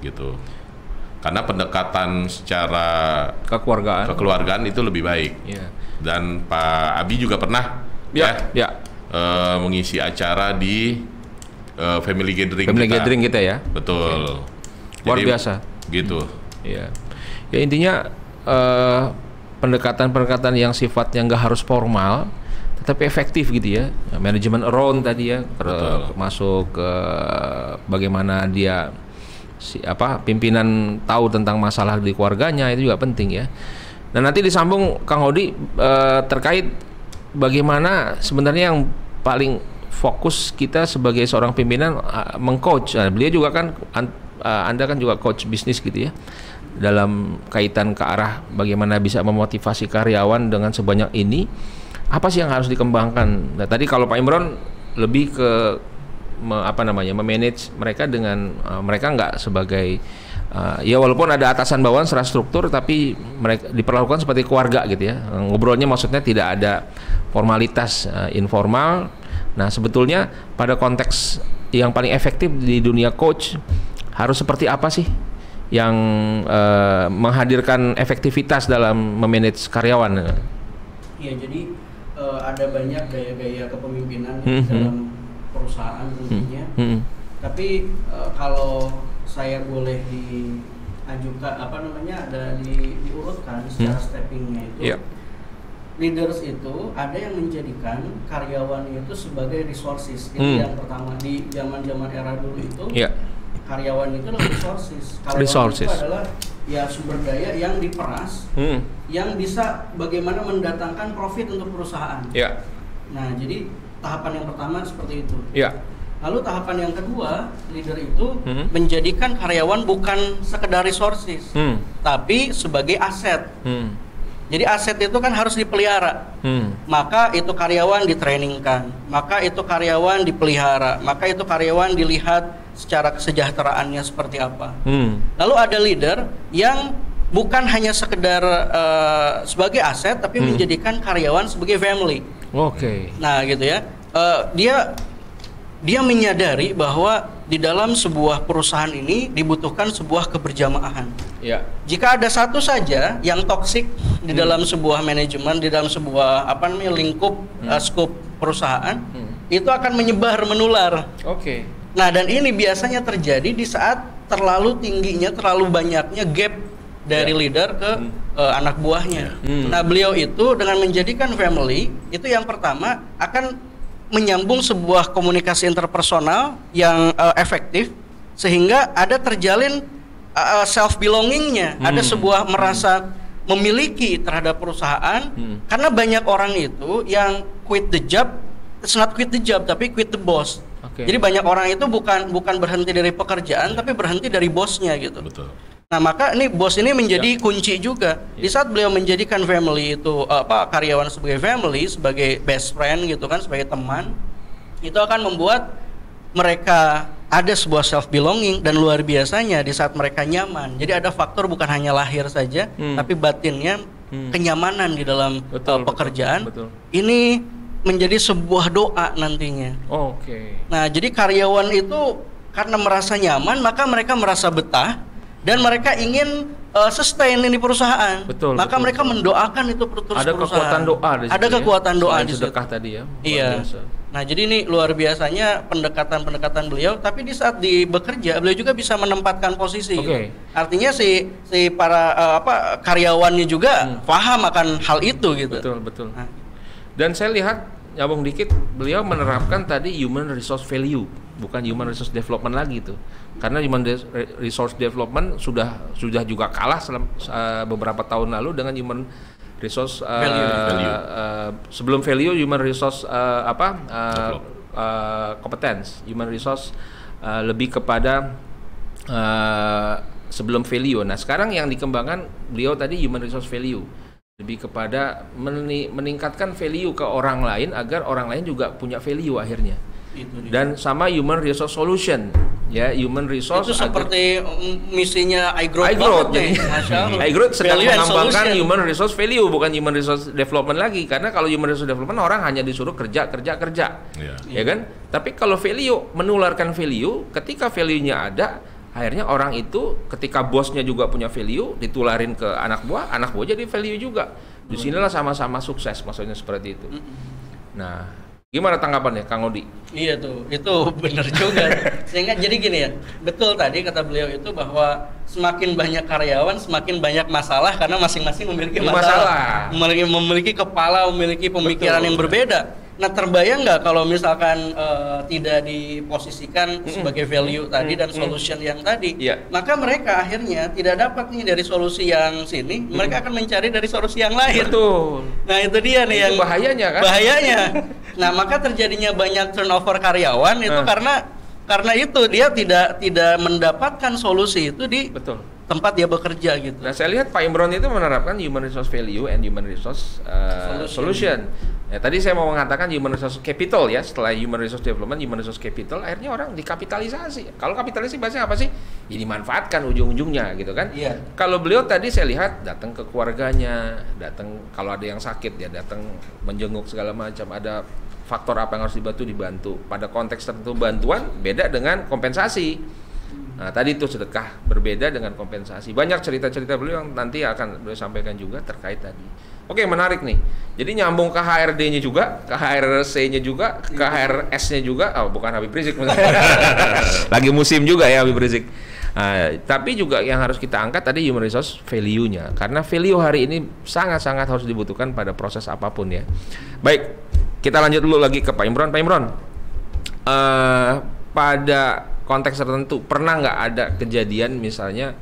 gitu. Karena pendekatan secara kekeluargaan itu lebih baik. Yeah. Dan Pak Abi juga pernah mengisi acara di family gathering kita ya. Betul. Luar biasa. Gitu. Ya intinya pendekatan yang nggak harus formal, tetapi efektif gitu ya. Manajemen around tadi ya, masuk ke bagaimana dia pimpinan tahu tentang masalah di keluarganya, itu juga penting ya. Nah, nanti disambung Kang Hodi terkait bagaimana sebenarnya yang paling fokus kita sebagai seorang pimpinan mengcoach. Nah, beliau juga kan Anda kan juga coach bisnis gitu ya, dalam kaitan ke arah bagaimana bisa memotivasi karyawan dengan sebanyak ini. Apa sih yang harus dikembangkan? Nah, tadi kalau Pak Imron lebih ke memanage mereka dengan mereka nggak sebagai ya walaupun ada atasan bawahan secara struktur, tapi mereka diperlakukan seperti keluarga gitu ya. Ngobrolnya maksudnya tidak ada formalitas informal. Nah, sebetulnya pada konteks yang paling efektif di dunia coach harus seperti apa sih yang menghadirkan efektivitas dalam memanage karyawan? Iya, jadi ada banyak gaya-gaya kepemimpinan dalam perusahaan tentunya. Tapi kalau saya boleh diajukan ada diurutkan secara steppingnya itu, leaders itu ada yang menjadikan karyawan itu sebagai resources. Itu yang pertama. Di zaman era dulu itu karyawan itu adalah resources. Karyawan itu adalah ya sumber daya yang diperas, yang bisa bagaimana mendatangkan profit untuk perusahaan. Nah, jadi tahapan yang pertama seperti itu. Lalu tahapan yang kedua, leader itu menjadikan karyawan bukan sekedar resources, tapi sebagai aset. Jadi aset itu kan harus dipelihara. Maka itu karyawan ditrainingkan, maka itu karyawan dipelihara, maka itu karyawan dilihat secara kesejahteraannya seperti apa. Lalu ada leader yang bukan hanya sekedar sebagai aset, tapi menjadikan karyawan sebagai family. Nah, gitu ya. Dia menyadari bahwa di dalam sebuah perusahaan ini dibutuhkan sebuah keberjamahan. Jika ada satu saja yang toksik di dalam sebuah manajemen, di dalam sebuah lingkup skop perusahaan, itu akan menyebar, menular. Nah, dan ini biasanya terjadi di saat terlalu tingginya, terlalu banyaknya gap dari leader ke anak buahnya. Nah, beliau itu dengan menjadikan family, itu yang pertama akan menyambung sebuah komunikasi interpersonal yang efektif, sehingga ada terjalin self belongingnya, ada sebuah merasa memiliki terhadap perusahaan. Karena banyak orang itu yang quit the job, it's not quit the job, tapi quit the boss. Jadi banyak orang itu bukan berhenti dari pekerjaan, tapi berhenti dari bosnya gitu. Nah, maka ini bos ini menjadi kunci juga. Di saat beliau menjadikan family itu karyawan sebagai family, sebagai best friend gitu kan, sebagai teman, itu akan membuat mereka ada sebuah self belonging, dan luar biasanya di saat mereka nyaman. Jadi ada faktor bukan hanya lahir saja, tapi batinnya kenyamanan di dalam pekerjaan. Ini menjadi sebuah doa nantinya. Nah, jadi karyawan itu karena merasa nyaman, maka mereka merasa betah. dan mereka ingin sustain ini perusahaan. Betul. Maka betul, mereka mendoakan itu terus ada perusahaan. Kekuatan doa di situ. Ada kekuatan doa di sedekah tadi ya. Iya. Nah, jadi ini luar biasanya pendekatan beliau, tapi di saat bekerja beliau juga bisa menempatkan posisi. Artinya si para karyawannya juga paham akan hal itu gitu. Betul. Nah. Dan saya lihat nyambung dikit, beliau menerapkan tadi human resource value, bukan human resource development lagi tuh. Karena human resource development sudah juga kalah beberapa tahun lalu dengan human resource value. Sebelum value, human resource competence, human resource lebih kepada sebelum value. Nah, sekarang yang dikembangkan beliau tadi human resource value, lebih kepada meningkatkan value ke orang lain agar orang lain juga punya value akhirnya. Dan sama human resource solution, ya, human resource itu seperti misinya iGrowth. Jadi iGrowth sedang mengembangkan human resource value, bukan human resource development lagi. Karena kalau human resource development orang hanya disuruh kerja, ya kan? Tapi kalau value, menularkan value, ketika value-nya ada, akhirnya orang itu ketika bosnya juga punya value, ditularin ke anak buah jadi value juga. Di sinilah sama-sama sukses, maksudnya seperti itu. Nah, gimana tanggapannya Kang Odi? Iya tuh, itu benar juga. Sehingga jadi gini ya, betul tadi kata beliau itu bahwa semakin banyak karyawan semakin banyak masalah karena masing-masing memiliki masalah. Memiliki kepala, memiliki pemikiran yang berbeda. Nah, terbayang nggak kalau misalkan tidak diposisikan sebagai value tadi dan solution yang tadi, maka mereka akhirnya tidak dapat nih dari solusi yang sini, mereka akan mencari dari solusi yang lain. Betul. Nah, itu dia nih yang bahayanya kan? Bahayanya. Nah, maka terjadinya banyak turnover karyawan itu karena itu dia tidak mendapatkan solusi itu di tempat dia bekerja gitu. Nah, saya lihat Pak Imron itu menerapkan human resource value and human resource solution. Ya, tadi saya mau mengatakan human resource capital ya, setelah human resource development, human resource capital, akhirnya orang dikapitalisasi. Kalau kapitalisasi bahasanya apa sih? Ya dimanfaatkan ujung-ujungnya gitu kan. Iya. Kalau beliau tadi saya lihat datang ke keluarganya, datang kalau ada yang sakit dia datang menjenguk segala macam, ada faktor apa yang harus dibantu. Pada konteks tertentu bantuan beda dengan kompensasi. Nah, tadi itu sedekah berbeda dengan kompensasi. Banyak cerita-cerita beliau yang nanti akan beliau sampaikan juga terkait tadi. Oke, menarik nih. Jadi nyambung ke HRD-nya juga, ke HRC-nya juga, ke HRS-nya juga. Oh, bukan Habib Rizik. Lagi musim juga ya Habib Rizik. Tapi juga yang harus kita angkat tadi human resource value-nya. Karena value hari ini sangat-sangat harus dibutuhkan pada proses apapun ya. Baik, kita lanjut dulu lagi ke Pak Imron. Pak Imron, pada konteks tertentu pernah nggak ada kejadian misalnya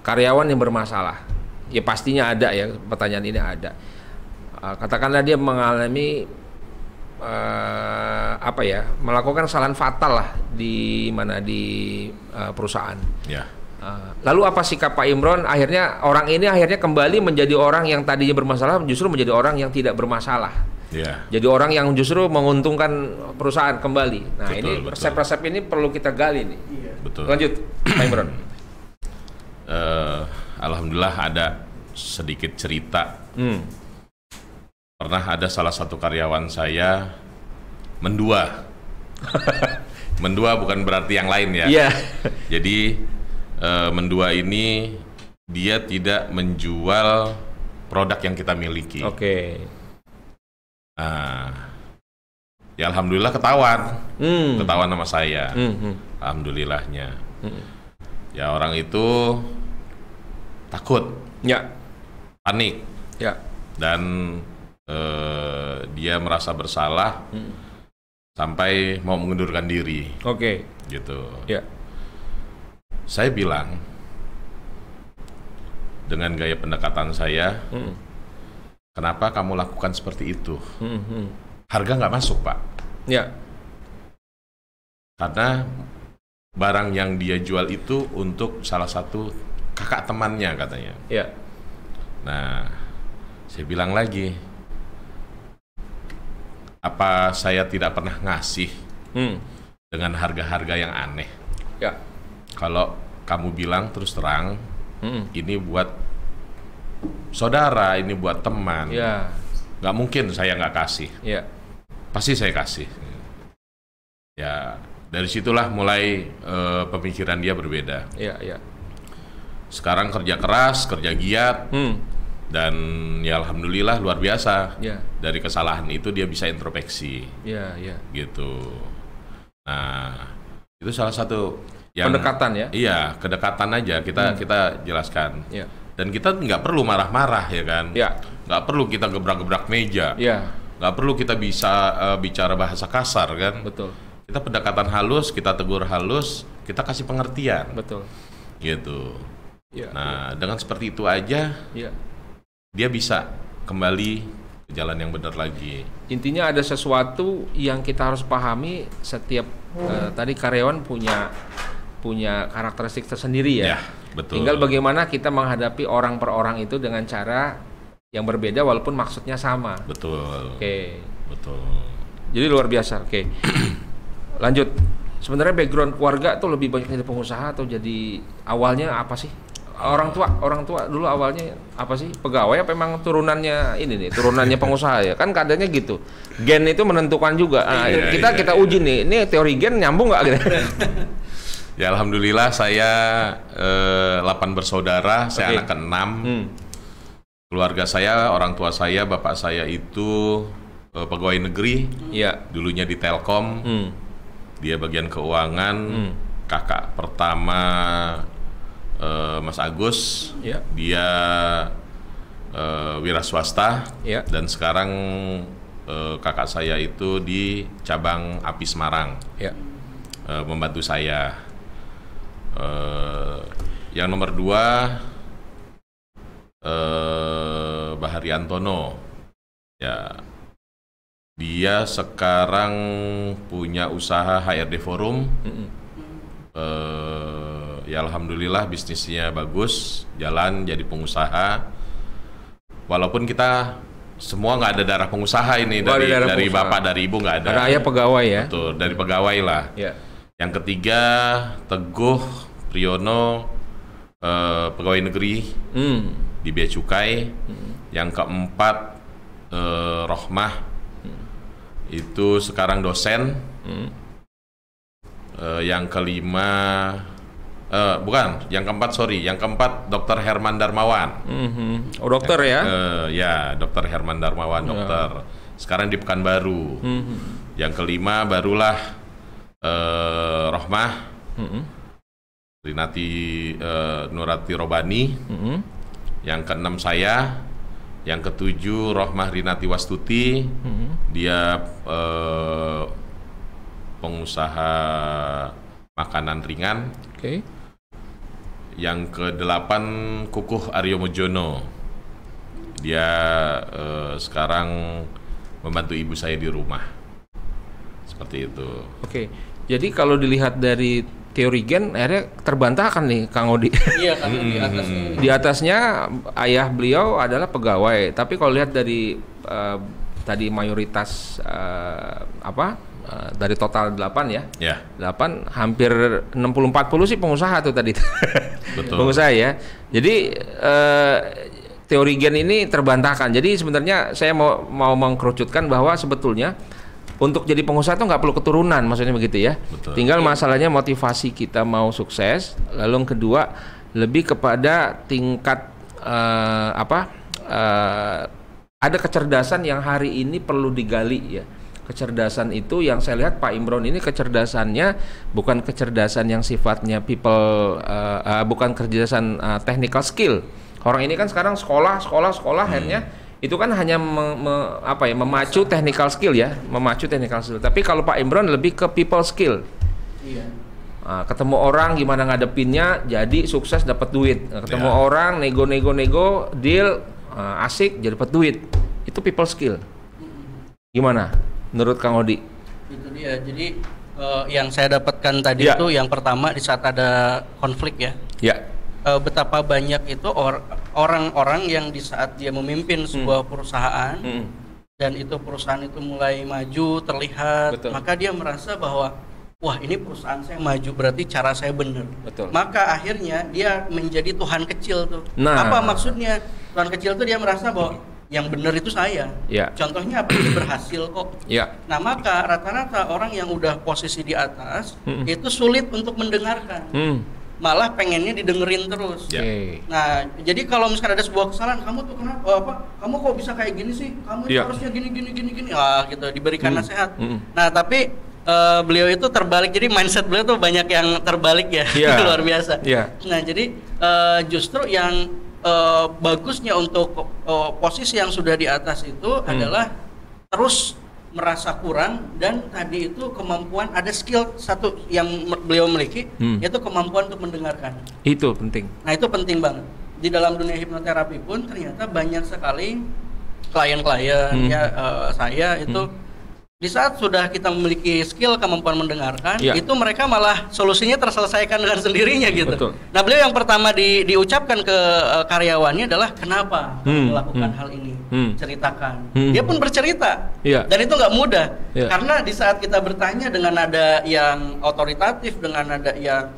karyawan yang bermasalah? Ya pastinya ada ya, pertanyaan ini ada. Katakanlah dia mengalami melakukan kesalahan fatal lah di perusahaan. Ya. Lalu apa sikap Pak Imron? Akhirnya orang ini kembali menjadi orang yang tadinya bermasalah justru menjadi orang yang tidak bermasalah. Yeah. Jadi orang yang justru menguntungkan perusahaan kembali. Nah, resep-resep ini perlu kita gali nih. Iya. Betul. Lanjut, Pak Imron. Alhamdulillah ada sedikit cerita. Pernah ada salah satu karyawan saya mendua. Mendua bukan berarti yang lain ya. Yeah. Jadi mendua ini dia tidak menjual produk yang kita miliki. Oke. Ya alhamdulillah ketahuan sama saya. Alhamdulillahnya. Ya orang itu takut, panik, dan dia merasa bersalah sampai mau mengundurkan diri. Oke. Gitu. Saya bilang dengan gaya pendekatan saya. Kenapa kamu lakukan seperti itu? Harga nggak masuk, Pak. Ya. Karena barang yang dia jual itu untuk salah satu kakak temannya katanya. Ya. Nah, saya bilang lagi, apa saya tidak pernah ngasih dengan harga-harga yang aneh? Ya. Kalau kamu bilang terus terang, ini buat saudara, ini buat teman. Ya. Nggak mungkin saya nggak kasih. Ya. Pasti saya kasih. Ya, dari situlah mulai pemikiran dia berbeda. Sekarang kerja keras, kerja giat, dan ya alhamdulillah luar biasa. Dari kesalahan itu dia bisa introspeksi. Gitu. Nah, itu salah satu yang pendekatan ya. Iya, kedekatan aja kita jelaskan. Dan kita nggak perlu marah-marah ya kan. Nggak perlu kita gebrak-gebrak meja. Nggak perlu kita bisa bicara bahasa kasar kan. Betul. Kita pendekatan halus, kita tegur halus, kita kasih pengertian. Betul. Gitu. Nah, dengan seperti itu aja, dia bisa kembali ke jalan yang benar lagi. Intinya ada sesuatu yang kita harus pahami. Setiap tadi karyawan punya karakteristik tersendiri ya. Betul. Tinggal bagaimana kita menghadapi orang per orang itu dengan cara yang berbeda walaupun maksudnya sama. Betul. Betul. Jadi luar biasa. Lanjut. Sebenarnya background keluarga tuh lebih banyak jadi pengusaha atau jadi awalnya apa sih? Orang tua dulu awalnya apa sih? Pegawai apa memang turunannya turunannya pengusaha ya? Kan kadangnya gitu. Gen itu menentukan juga. Nah, kita uji nih. Ini teori gen nyambung nggak gitu? Ya alhamdulillah saya 8 bersaudara, saya anak ke-6. Keluarga saya, orang tua saya, bapak saya itu pegawai negeri. Dulunya di Telkom. Dia bagian keuangan. Kakak pertama Mas Agus, dia wira swasta, dan sekarang kakak saya itu di cabang API Semarang, membantu saya. Yang nomor 2 Bahari Antono, dia sekarang punya usaha HRD Forum. Ya alhamdulillah bisnisnya bagus, jalan, jadi pengusaha. Walaupun kita semua nggak ada darah pengusaha ini, dari bapak, dari ibu nggak ada. Karena ayah pegawai ya. Betul, dari pegawai lah. Yang ketiga Teguh Priyono, pegawai negeri di Bea Cukai. Yang keempat Rohmah, itu sekarang dosen. Yang kelima yang keempat Dr. Herman Darmawan. Oh, dokter ya? Ya, Dr. Herman Darmawan, dokter. Sekarang di Pekanbaru. Yang kelima barulah Rohmah, Rinati Nurati Robani. Yang keenam saya. Yang ketujuh Rohmah Rinati Wastuti. Dia pengusaha makanan ringan. Yang ke-8 Kukuh Aryo Mojono. Dia sekarang membantu ibu saya di rumah. Seperti itu. Jadi kalau dilihat dari teori gen, akhirnya terbantahkan nih Kang Odi. Iya, kan di atasnya ayah beliau adalah pegawai. Tapi kalau lihat dari tadi mayoritas dari total 8 ya. 8 hampir 60-40 sih pengusaha tuh tadi. Betul. Pengusaha ya. Jadi teori gen ini terbantahkan. Jadi sebenarnya saya mau mengkerucutkan bahwa sebetulnya untuk jadi pengusaha tuh nggak perlu keturunan, maksudnya begitu ya. Betul. Tinggal masalahnya motivasi kita mau sukses. Lalu yang kedua lebih kepada tingkat ada kecerdasan yang hari ini perlu digali ya. Kecerdasan itu yang saya lihat Pak Imron ini kecerdasannya bukan kecerdasan yang sifatnya bukan kecerdasan technical skill. Orang ini kan sekarang sekolah akhirnya itu kan hanya memacu technical skill ya, memacu technical skill. Tapi kalau Pak Imron lebih ke people skill. Ketemu orang gimana ngadepinnya, jadi sukses dapat duit. Ketemu orang nego deal asik jadi dapat duit. Itu people skill. Gimana menurut Kang Odi? Itu dia. Jadi yang saya dapatkan tadi itu yang pertama di saat ada konflik ya. Betapa banyak itu orang-orang yang di saat dia memimpin sebuah perusahaan dan itu perusahaan itu mulai maju terlihat. Betul. Maka dia merasa bahwa wah ini perusahaan saya maju berarti cara saya benar. Maka akhirnya dia menjadi Tuhan kecil tuh. Apa maksudnya? Tuhan kecil tuh dia merasa bahwa yang benar itu saya. Contohnya apa, ini berhasil kok. Nah maka rata-rata orang yang udah posisi di atas itu sulit untuk mendengarkan, malah pengennya didengerin terus. Nah jadi kalau misalkan ada sebuah kesalahan, kamu tuh kenapa, kamu kok bisa kayak gini sih, kamu harusnya gini, gitu diberikan nasihat. Nah tapi beliau itu terbalik, jadi mindset beliau tuh banyak yang terbalik ya. Luar biasa. Nah jadi justru yang bagusnya untuk posisi yang sudah di atas itu adalah terus merasa kurang, dan tadi itu kemampuan, ada skill satu yang beliau miliki, yaitu kemampuan untuk mendengarkan. Itu penting. Nah itu penting banget. Di dalam dunia hipnoterapi pun ternyata banyak sekali klien-klien saya itu di saat sudah kita memiliki skill kemampuan mendengarkan, itu mereka malah solusinya terselesaikan dengan sendirinya gitu. Betul. Nah beliau yang pertama diucapkan ke karyawannya adalah, kenapa kamu melakukan hal ini? Ceritakan. Dia pun bercerita, dan itu nggak mudah, karena di saat kita bertanya dengan nada yang otoritatif, dengan nada yang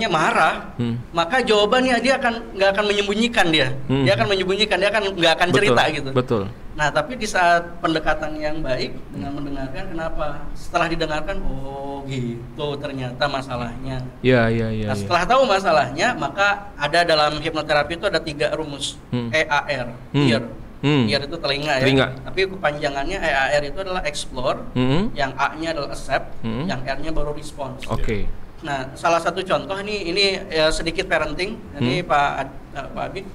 marah, maka jawabannya dia nggak akan menyembunyikan, dia akan menyembunyikan, dia nggak akan cerita gitu. Betul. Nah tapi di saat pendekatan yang baik dengan mendengarkan, kenapa setelah didengarkan, oh gitu ternyata masalahnya. Nah setelah tahu masalahnya, maka ada dalam hipnoterapi itu ada 3 rumus. EAR, ear. Ear itu telinga ya. Tapi kepanjangannya EAR itu adalah explore, yang A-nya adalah accept, yang R-nya baru response. Nah salah satu contoh ini ya, sedikit parenting. Ini Pak Abi.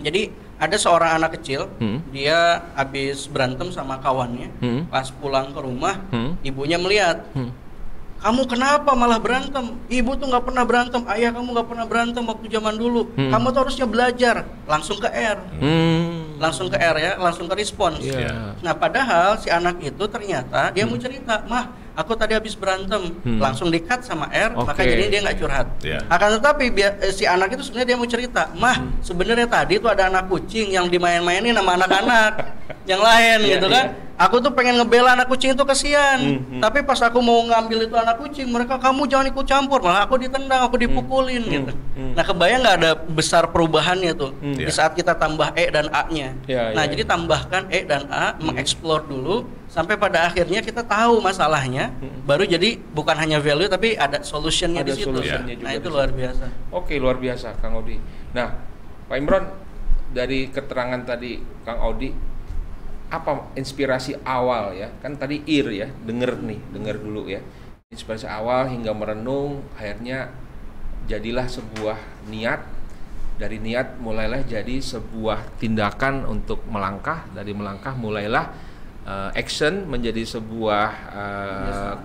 Jadi ada seorang anak kecil, dia habis berantem sama kawannya. Pas pulang ke rumah, ibunya melihat, kamu kenapa malah berantem? Ibu tuh nggak pernah berantem, ayah kamu nggak pernah berantem waktu zaman dulu. Kamu tuh harusnya belajar. Langsung ke R, langsung ke R ya, langsung ke respons. Nah padahal si anak itu ternyata dia mau cerita, mah aku tadi habis berantem, langsung di-cut sama R, maka jadi dia nggak curhat. Akan tetapi si anak itu sebenarnya dia mau cerita, mah sebenarnya tadi tuh ada anak kucing yang dimain-mainin sama anak-anak yang lain gitu kan. Aku tuh pengen ngebela anak kucing itu, kasihan. Tapi pas aku mau ngambil itu anak kucing, mereka, kamu jangan ikut campur, malah aku ditendang, aku dipukulin gitu. Nah kebayang nggak ada besar perubahannya tuh di saat kita tambah E dan A-nya. Jadi tambahkan E dan A, mengeksplor dulu sampai pada akhirnya kita tahu masalahnya, baru jadi bukan hanya value tapi ada solutionnya di situ. Nah itu luar biasa. Oke, luar biasa Kang Odi. Nah Pak Imron, dari keterangan tadi Kang Odi, apa inspirasi awal ya, kan tadi ear ya, denger dulu ya, inspirasi awal hingga merenung, akhirnya jadilah sebuah niat, dari niat mulailah jadi sebuah tindakan untuk melangkah, dari melangkah mulailah action menjadi sebuah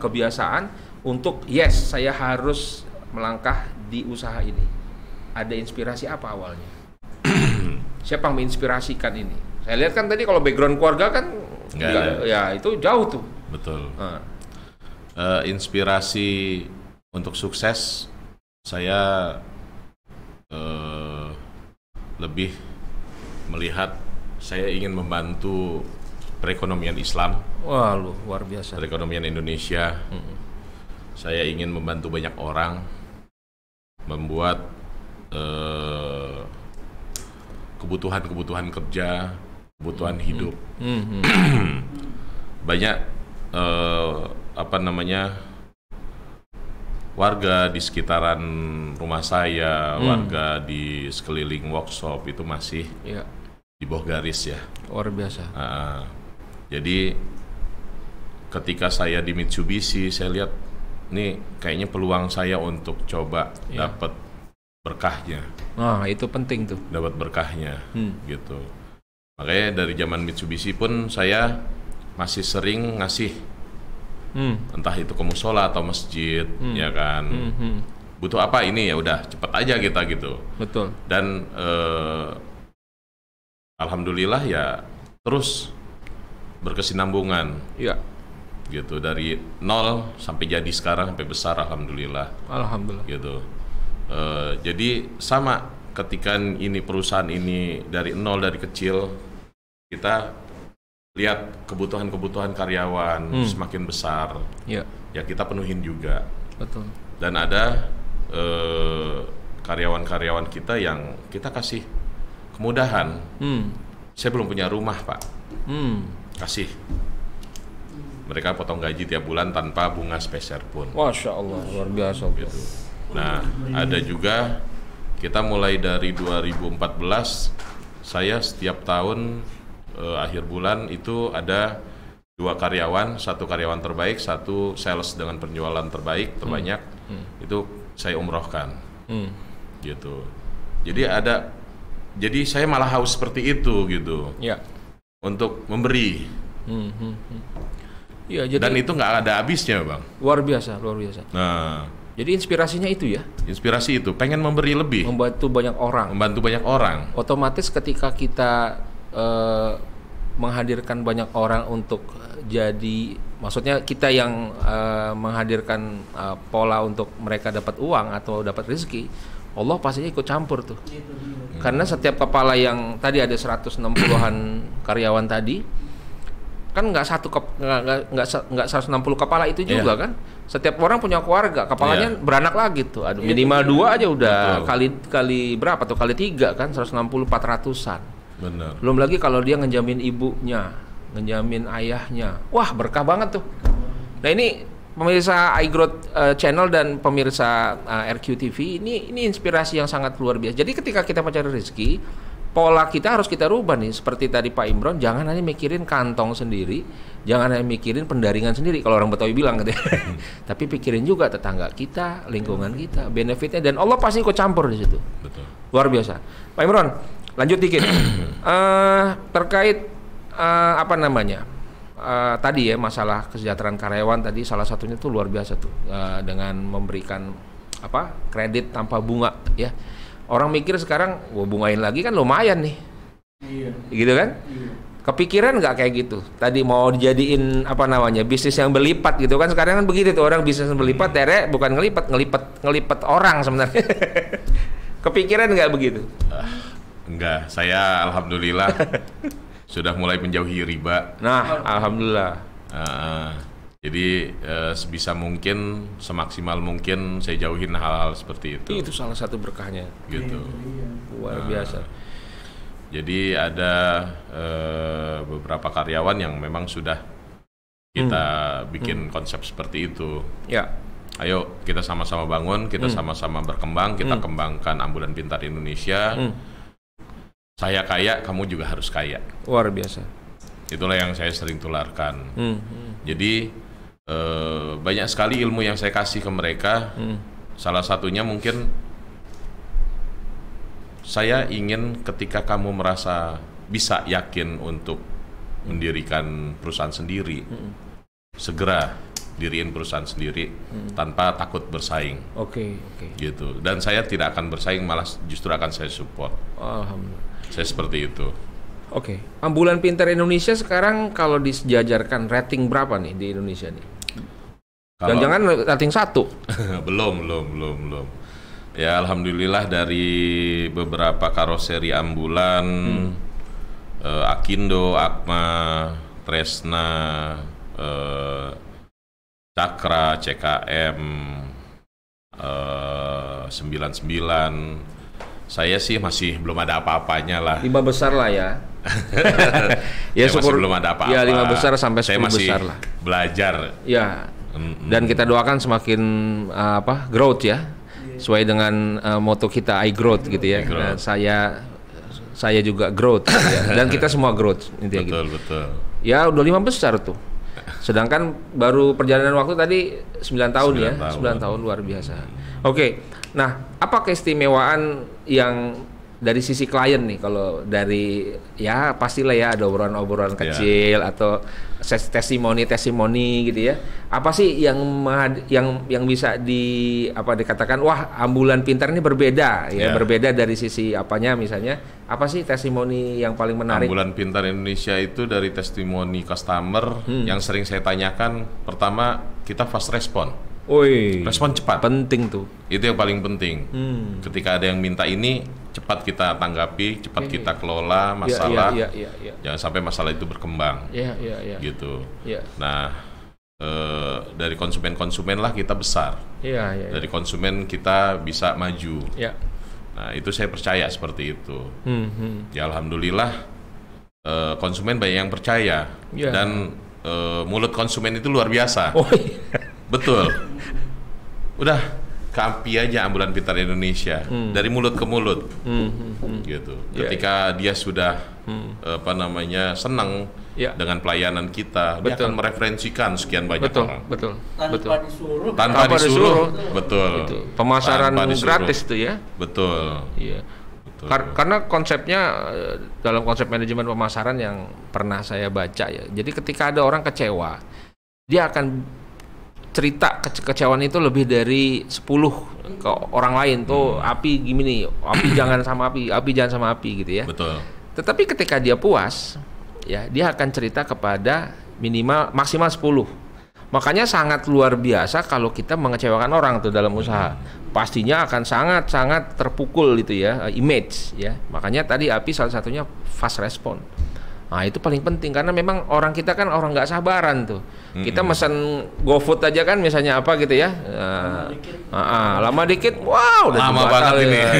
kebiasaan untuk yes, saya harus melangkah di usaha ini. Ada inspirasi apa awalnya? Siapa yang menginspirasikan ini? Saya lihat kan tadi kalau background keluarga kan ya itu jauh tuh. Betul. Inspirasi untuk sukses saya lebih melihat saya ingin membantu perekonomian Islam. Wah, luar biasa. Perekonomian Indonesia. Saya ingin membantu banyak orang, membuat kebutuhan kerja, kebutuhan hidup. Banyak warga di sekitaran rumah saya, warga di sekeliling workshop itu masih di bawah garis ya. Luar biasa. Jadi ketika saya di Mitsubishi, saya lihat nih kayaknya peluang saya untuk coba dapat berkahnya. Nah, itu penting tuh. Dapat berkahnya, gitu. Makanya dari zaman Mitsubishi pun saya masih sering ngasih, entah itu ke musola atau masjid, ya kan. Butuh apa ini, ya udah cepet aja kita gitu. Betul. Dan alhamdulillah ya terus berkesinambungan. Iya. Gitu, dari nol sampai jadi sekarang, sampai besar, alhamdulillah. Alhamdulillah. Gitu. Jadi sama ketika ini perusahaan ini dari nol, dari kecil, kita lihat kebutuhan karyawan semakin besar, ya kita penuhin juga. Betul. Dan ada karyawan-karyawan kita yang kita kasih kemudahan saya belum punya rumah Pak. Kasih. Mereka potong gaji tiap bulan tanpa bunga sepeser pun. Masya Allah, luar biasa gitu. Nah, ada juga kita mulai dari 2014, saya setiap tahun akhir bulan itu ada 2 karyawan, 1 karyawan terbaik, 1 sales dengan penjualan terbanyak, itu saya umrohkan, gitu. Jadi saya malah haus seperti itu gitu, untuk memberi. Ya, jadi, dan itu nggak ada habisnya Bang. Luar biasa. Nah, jadi inspirasinya itu ya? Inspirasi itu, pengen memberi lebih. Membantu banyak orang. Otomatis ketika kita menghadirkan banyak orang untuk jadi, maksudnya kita yang menghadirkan pola untuk mereka dapat uang atau dapat rezeki, Allah pastinya ikut campur tuh. Karena setiap kepala yang tadi ada 160-an karyawan tadi, kan nggak 160 kepala itu juga kan. Setiap orang punya keluarga, kepalanya beranak lagi tuh. Aduh, minimal 2 aja udah kali berapa tuh? Kali 3 kan, 160 400-an. Benar. Belum lagi kalau dia ngejamin ibunya, ngejamin ayahnya. Wah, berkah banget tuh. Nah, ini pemirsa iGrowth channel dan pemirsa RQ TV, ini inspirasi yang sangat luar biasa. Jadi ketika kita mencari rezeki, pola kita harus kita rubah nih. Seperti tadi Pak Imron, jangan hanya mikirin kantong sendiri, jangan hanya mikirin pendaringan sendiri kalau orang Betawi bilang gitu. Tapi pikirin juga tetangga kita, lingkungan kita, benefitnya, dan Allah pasti ikut campur di situ. Betul. Luar biasa. Pak Imron, lanjut dikit. Terkait tadi ya, masalah kesejahteraan karyawan tadi, salah satunya tuh luar biasa tuh, dengan memberikan kredit tanpa bunga ya. Orang mikir sekarang, bungain lagi kan lumayan nih, gitu kan? Kepikiran nggak kayak gitu? Tadi mau dijadiin bisnis yang berlipat gitu kan? Sekarang kan begitu tuh, orang bisnis berlipat, bukan ngelipet orang sebenarnya. Kepikiran nggak begitu? Enggak, saya alhamdulillah sudah mulai menjauhi riba. Nah, alhamdulillah. Jadi sebisa mungkin, semaksimal mungkin saya jauhin hal-hal seperti itu. Itu salah satu berkahnya. Gitu. Luar biasa. Jadi ada beberapa karyawan yang memang sudah kita bikin konsep seperti itu. Ya. Ayo kita sama-sama bangun, kita sama-sama berkembang, kita kembangkan Ambulan Pintar Indonesia. Saya kaya, kamu juga harus kaya. Luar biasa. Itulah yang saya sering tularkan. Jadi banyak sekali ilmu yang saya kasih ke mereka. Salah satunya mungkin saya ingin ketika kamu merasa bisa yakin untuk mendirikan perusahaan sendiri, segera diriin perusahaan sendiri tanpa takut bersaing. Oke. Gitu. Dan saya tidak akan bersaing, malah justru akan saya support. Alhamdulillah. Saya seperti itu. Oke. Ambulan Pintar Indonesia sekarang kalau disejajarkan rating berapa nih di Indonesia nih? Jangan-jangan rating 1? Belum. Ya alhamdulillah dari beberapa karoseri ambulan, Akindo, Akma, Tresna, Cakra, CKM, 99. Saya sih masih belum ada apa-apanya lah. 5 besar lah ya. Ya syukur, masih belum ada apa-apa. Ya 5 besar sampai 10 saya masih besar lah. Belajar. Ya. Dan kita doakan semakin growth ya. Sesuai dengan moto kita iGrowth gitu ya. Nah, saya juga growth gitu ya. Dan kita semua growth intinya betul, gitu. Betul. Ya udah 5 besar tuh. Sedangkan baru perjalanan waktu tadi 9 tahun ya. 9 tahun luar biasa. Oke. Nah, apa keistimewaan yang dari sisi klien nih, kalau dari ya pastilah ya ada obrolan-obrolan kecil atau testimoni gitu ya. Apa sih yang bisa dikatakan wah Ambulan Pintar ini berbeda ya, berbeda dari sisi apanya misalnya? Apa sih testimoni yang paling menarik? Ambulan Pintar Indonesia itu dari testimoni customer yang sering saya tanyakan, pertama kita fast respon. Respon cepat. Penting tuh. Itu yang paling penting. Ketika ada yang minta ini, cepat kita tanggapi, cepat kita kelola masalah. Jangan sampai masalah itu berkembang. Gitu. Nah, dari konsumen lah kita besar. Dari konsumen kita bisa maju. Nah, itu saya percaya seperti itu. Ya alhamdulillah konsumen banyak yang percaya dan mulut konsumen itu luar biasa. Betul. Udah kampi aja Ambulan Pintar Indonesia dari mulut ke mulut, gitu. Ketika dia sudah senang dengan pelayanan kita, dia akan mereferensikan sekian banyak orang. Tanpa disuruh, betul. Pemasaran gratis tuh ya. Betul. Iya. Karena konsepnya dalam konsep manajemen pemasaran yang pernah saya baca ya. Jadi ketika ada orang kecewa, dia akan cerita kekecewaan itu lebih dari 10 ke orang lain tuh, api gini, api jangan sama api jangan sama api gitu ya. Betul. Tetapi ketika dia puas, ya dia akan cerita kepada maksimal 10. Makanya sangat luar biasa kalau kita mengecewakan orang tuh dalam usaha. Pastinya akan sangat terpukul gitu ya, image ya. Makanya tadi api salah satunya fast respon. Nah itu paling penting karena memang orang kita kan orang nggak sabaran tuh. Kita mesen GoFood aja kan misalnya apa gitu ya, lama dikit, wow udah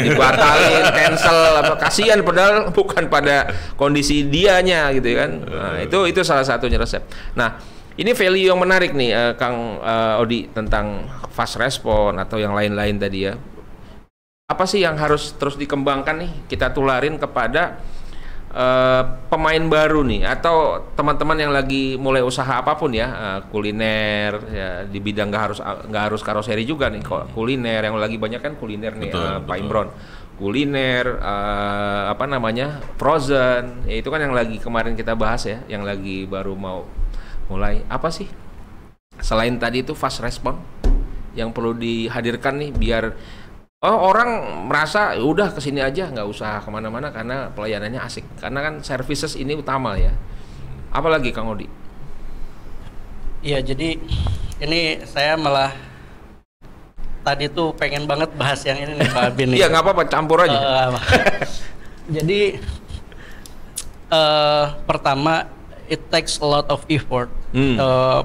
dibatalin, cancel, kasihan padahal bukan pada kondisi dianya gitu kan. Nah itu salah satunya resep. Nah ini value yang menarik nih Kang Odi tentang fast respon atau yang lain-lain tadi ya. Apa sih yang harus terus dikembangkan nih kita tularin kepada pemain baru nih atau teman-teman yang lagi mulai usaha apapun ya, kuliner ya, di bidang nggak harus karoseri juga nih, kuliner yang lagi banyak kan kuliner nih, Pak Imron, kuliner frozen ya, itu kan yang lagi kemarin kita bahas ya, yang lagi baru mau mulai. Apa sih selain tadi itu fast respon yang perlu dihadirkan nih biar orang merasa udah kesini aja nggak usah kemana-mana karena pelayanannya asik, karena kan services ini utama ya. Apalagi Kang Odi? Iya, jadi ini saya malah tadi tuh pengen banget bahas yang ini nih Pak Abin. Iya nggak apa-apa, campur aja. Jadi pertama it takes a lot of effort,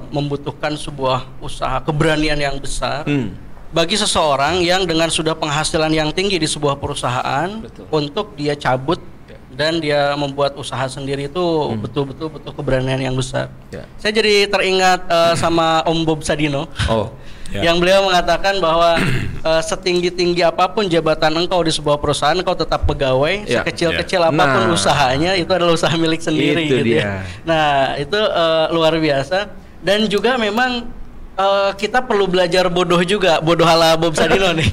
membutuhkan sebuah usaha, keberanian yang besar. Bagi seseorang yang dengan sudah penghasilan yang tinggi di sebuah perusahaan, untuk dia cabut dan dia membuat usaha sendiri itu betul-betul butuh keberanian yang besar. Saya jadi teringat sama Om Bob Sadino, yang beliau mengatakan bahwa setinggi-tinggi apapun jabatan engkau di sebuah perusahaan, engkau tetap pegawai, sekecil-kecil apapun usahanya, itu adalah usaha milik sendiri gitu ya. Nah itu luar biasa. Dan juga memang kita perlu belajar bodoh juga, bodoh ala Bob Sadino nih.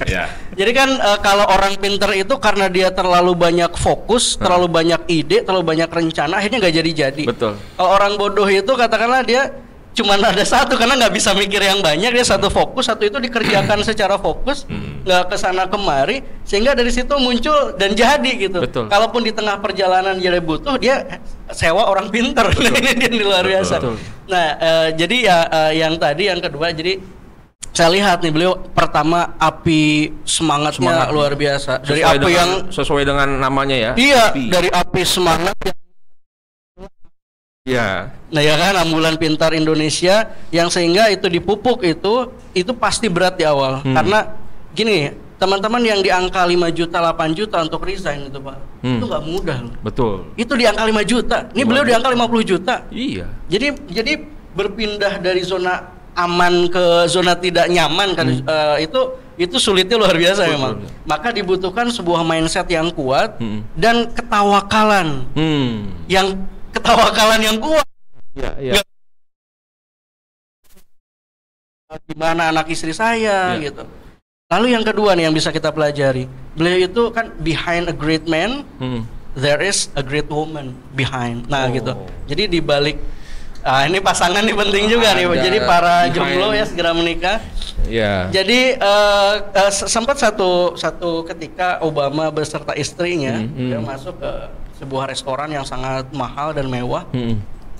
Jadi kan kalau orang pinter itu karena dia terlalu banyak fokus, terlalu banyak ide, terlalu banyak rencana, akhirnya nggak jadi-jadi. Betul. Kalau orang bodoh itu katakanlah dia cuma ada satu, karena nggak bisa mikir yang banyak, dia satu fokus, satu itu dikerjakan secara fokus, nggak kesana kemari, sehingga dari situ muncul dan jadi gitu. Betul. Kalaupun di tengah perjalanan dia butuh, dia sewa orang pinter. Ini luar biasa. Betul. Nah jadi ya yang tadi, yang kedua, jadi saya lihat nih beliau pertama api semangatnya luar biasa. Dari api yang sesuai dengan namanya ya. Iya, dari api semangat yang ya. Nah ya kan, Ambulan Pintar Indonesia yang sehingga itu dipupuk itu pasti berat di awal. Karena gini, teman-teman yang di angka 5 juta, 8 juta untuk resign itu Pak, itu nggak mudah loh. Betul. Itu di angka 5 juta. Ini beliau di angka 50 juta. Iya. Jadi berpindah dari zona aman ke zona tidak nyaman kan, itu sulitnya luar biasa. Betul. Memang. Maka dibutuhkan sebuah mindset yang kuat dan ketawakalan. Ketawakalan yang kuat. Ya. Gimana anak istri saya gitu. Lalu yang kedua nih yang bisa kita pelajari, beliau itu kan behind a great man, there is a great woman behind. Nah gitu. Jadi di balik ini pasangan nih penting juga nih. Jadi para jomblo ya segera menikah. Jadi sempat satu ketika Obama beserta istrinya dia masuk ke sebuah restoran yang sangat mahal dan mewah,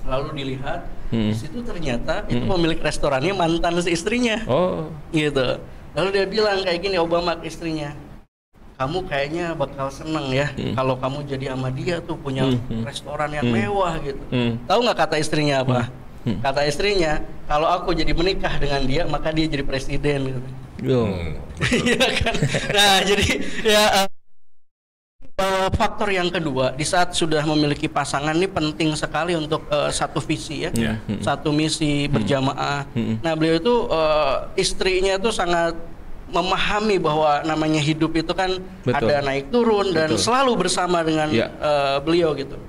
lalu dilihat di situ ternyata itu pemilik restorannya mantan si istrinya, gitu. Lalu dia bilang kayak gini Obama ke istrinya, kamu kayaknya bakal seneng ya kalau kamu jadi sama dia tuh punya restoran yang mewah gitu. Tahu nggak kata istrinya apa? Kata istrinya, kalau aku jadi menikah dengan dia maka dia jadi presiden gitu. Iya kan? Nah jadi ya faktor yang kedua, di saat sudah memiliki pasangan ini penting sekali untuk satu visi ya, satu misi berjamaah. Nah beliau itu istrinya itu sangat memahami bahwa namanya hidup itu kan ada naik turun dan selalu bersama dengan beliau gitu.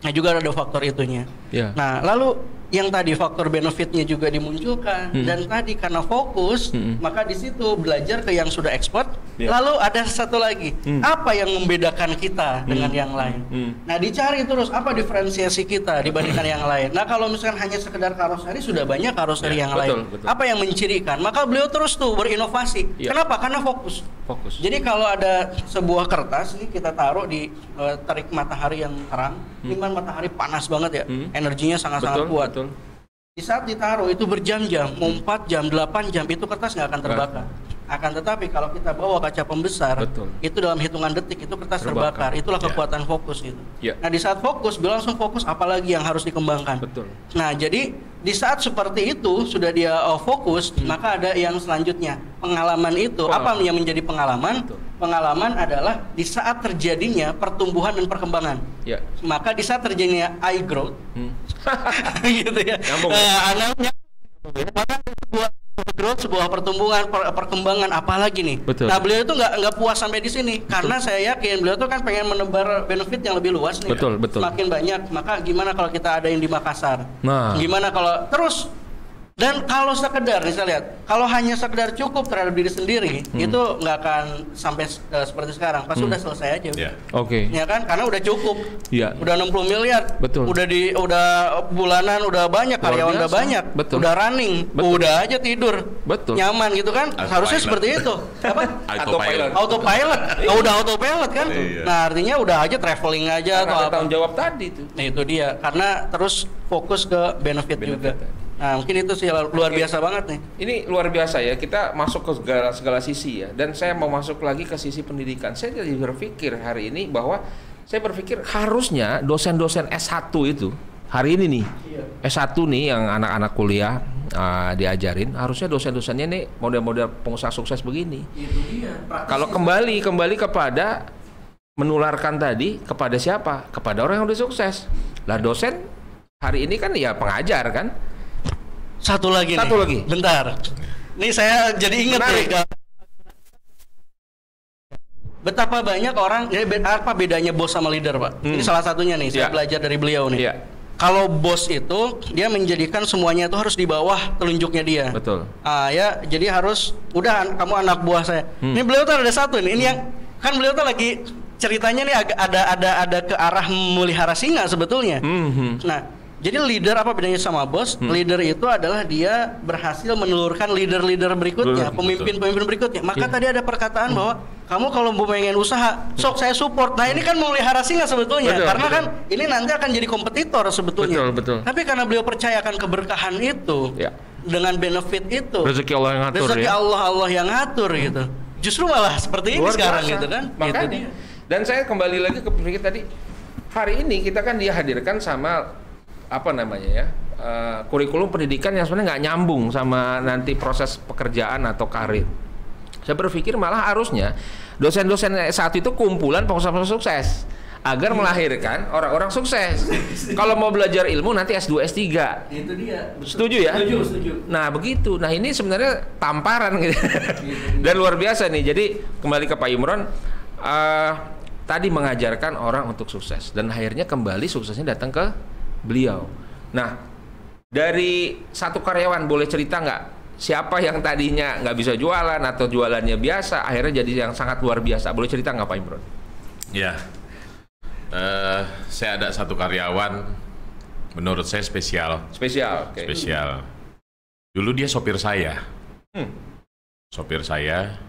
Nah juga ada faktor itunya. Nah lalu yang tadi faktor benefitnya juga dimunculkan dan tadi karena fokus maka di situ belajar ke yang sudah expert. Lalu ada satu lagi apa yang membedakan kita dengan yang lain. Nah dicari terus apa diferensiasi kita dibandingkan yang lain. Nah kalau misalkan hanya sekedar karoseri sudah banyak karoseri yang lain. Apa yang mencirikan? Maka beliau terus tuh berinovasi. Kenapa? Karena fokus. Jadi kalau ada sebuah kertas nih kita taruh di terik matahari yang terang, ini kan matahari panas banget ya, energinya sangat-sangat kuat. Di saat ditaruh itu berjam-jam, mau 4 jam, 8 jam itu kertas nggak akan terbakar. Akan tetapi kalau kita bawa kaca pembesar, itu dalam hitungan detik itu kertas terbakar. Itulah kekuatan fokus itu. Nah di saat fokus, beliau langsung fokus apalagi yang harus dikembangkan. Nah jadi di saat seperti itu sudah dia fokus, maka ada yang selanjutnya pengalaman itu. Apa yang menjadi pengalaman? Pengalaman adalah di saat terjadinya pertumbuhan dan perkembangan. Maka di saat terjadinya eye growth, gitu ya. Anaknya sebuah pertumbuhan, perkembangan apalagi nih. Nah beliau itu nggak puas sampai di sini karena saya yakin beliau tuh kan pengen menebar benefit yang lebih luas nih. Semakin banyak, maka gimana kalau kita ada yang di Makassar? Gimana kalau terus? Dan kalau sekedar, nih saya lihat, kalau hanya sekedar cukup terhadap diri sendiri, itu nggak akan sampai seperti sekarang. Pas sudah selesai aja. Ya kan? Karena udah cukup. Udah 60 miliar. Udah bulanan, udah banyak, karyawan udah banyak. Udah running, udah aja tidur. Nyaman gitu kan? Harusnya seperti itu. Apa? Autopilot. Udah autopilot kan? Nah, artinya udah aja traveling aja atau apa. Tanggung jawab tadi itu. Nah, itu dia. Karena terus fokus ke benefit juga. Nah mungkin itu sih luar biasa banget nih. Ini luar biasa ya, kita masuk ke segala sisi ya. Dan saya mau masuk lagi ke sisi pendidikan. Saya jadi berpikir hari ini bahwa saya berpikir harusnya dosen-dosen S1 itu hari ini nih, S1 nih yang anak-anak kuliah diajarin, harusnya dosen-dosennya nih model-model pengusaha sukses begini. Itu dia. Kalau kembali kepada menularkan tadi kepada siapa? Kepada orang yang udah sukses. Lah dosen hari ini kan ya pengajar kan. Satu lagi. Bentar. Nih saya jadi ingat ya. Betapa banyak orang, apa bedanya bos sama leader, Pak? Ini salah satunya nih, saya belajar dari beliau nih. Kalau bos itu dia menjadikan semuanya itu harus di bawah telunjuknya dia. Ya, jadi harus udah kamu anak buah saya. Ini beliau tuh ada satu nih, ini yang kan beliau tuh lagi ceritanya nih ada ke arah memelihara singa sebetulnya. Nah, jadi leader apa bedanya sama bos? Leader itu adalah dia berhasil menelurkan leader-leader berikutnya, pemimpin-pemimpin berikutnya. Maka tadi ada perkataan bahwa kamu kalau mau pengen usaha, sok saya support. Nah ini kan memelihara singa sebetulnya, karena kan ini nanti akan jadi kompetitor sebetulnya. Tapi karena beliau percayakan keberkahan itu, dengan benefit itu, rezeki Allah yang ngatur. Rezeki Allah yang ngatur gitu. Justru malah seperti ini sekarang gitu kan. Makanya. Dan saya kembali lagi ke pikir tadi, hari ini kita kan dihadirkan sama apa namanya ya, kurikulum pendidikan yang sebenarnya nggak nyambung sama nanti proses pekerjaan atau karir. Saya berpikir malah harusnya dosen-dosen saat itu kumpulan pengusaha sukses agar melahirkan orang-orang sukses. Kalau mau belajar ilmu nanti S2, S3. Itu dia. Setuju ya? Setuju. Nah begitu. Nah ini sebenarnya tamparan gitu. Dan luar biasa nih. Jadi kembali ke Pak Imron, tadi mengajarkan orang untuk sukses dan akhirnya kembali suksesnya datang ke beliau. Nah, dari satu karyawan boleh cerita nggak siapa yang tadinya nggak bisa jualan atau jualannya biasa akhirnya jadi yang sangat luar biasa? Boleh cerita nggak Pak Imron? Ya, saya ada satu karyawan menurut saya spesial. Okay. Spesial. Dulu dia sopir saya. Sopir saya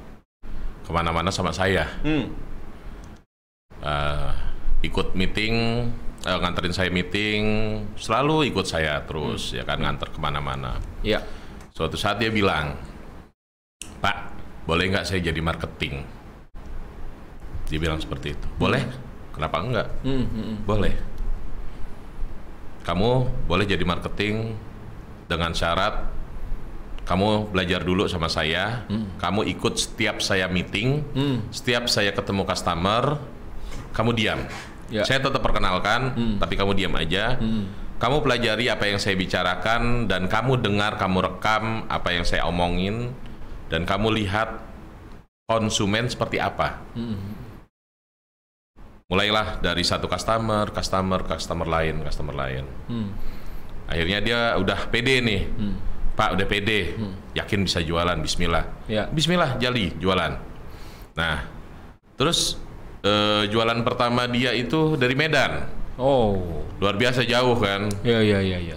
kemana-mana sama saya. Ikut meeting, nganterin saya meeting, selalu ikut saya terus, ya kan, nganter kemana-mana. Suatu saat dia bilang, Pak, boleh nggak saya jadi marketing? Dia bilang seperti itu. Boleh? Kenapa enggak? Boleh. Kamu boleh jadi marketing dengan syarat kamu belajar dulu sama saya, kamu ikut setiap saya meeting, setiap saya ketemu customer, kamu diam. Saya tetap perkenalkan, tapi kamu diam aja. Kamu pelajari apa yang saya bicarakan, dan kamu dengar, kamu rekam apa yang saya omongin, dan kamu lihat konsumen seperti apa. Mulailah dari satu customer lain. Akhirnya dia udah pede nih. Pak udah pede, yakin bisa jualan, bismillah. Bismillah, jadi jualan. Nah, terus jualan pertama dia itu dari Medan. Oh, luar biasa jauh kan? Iya.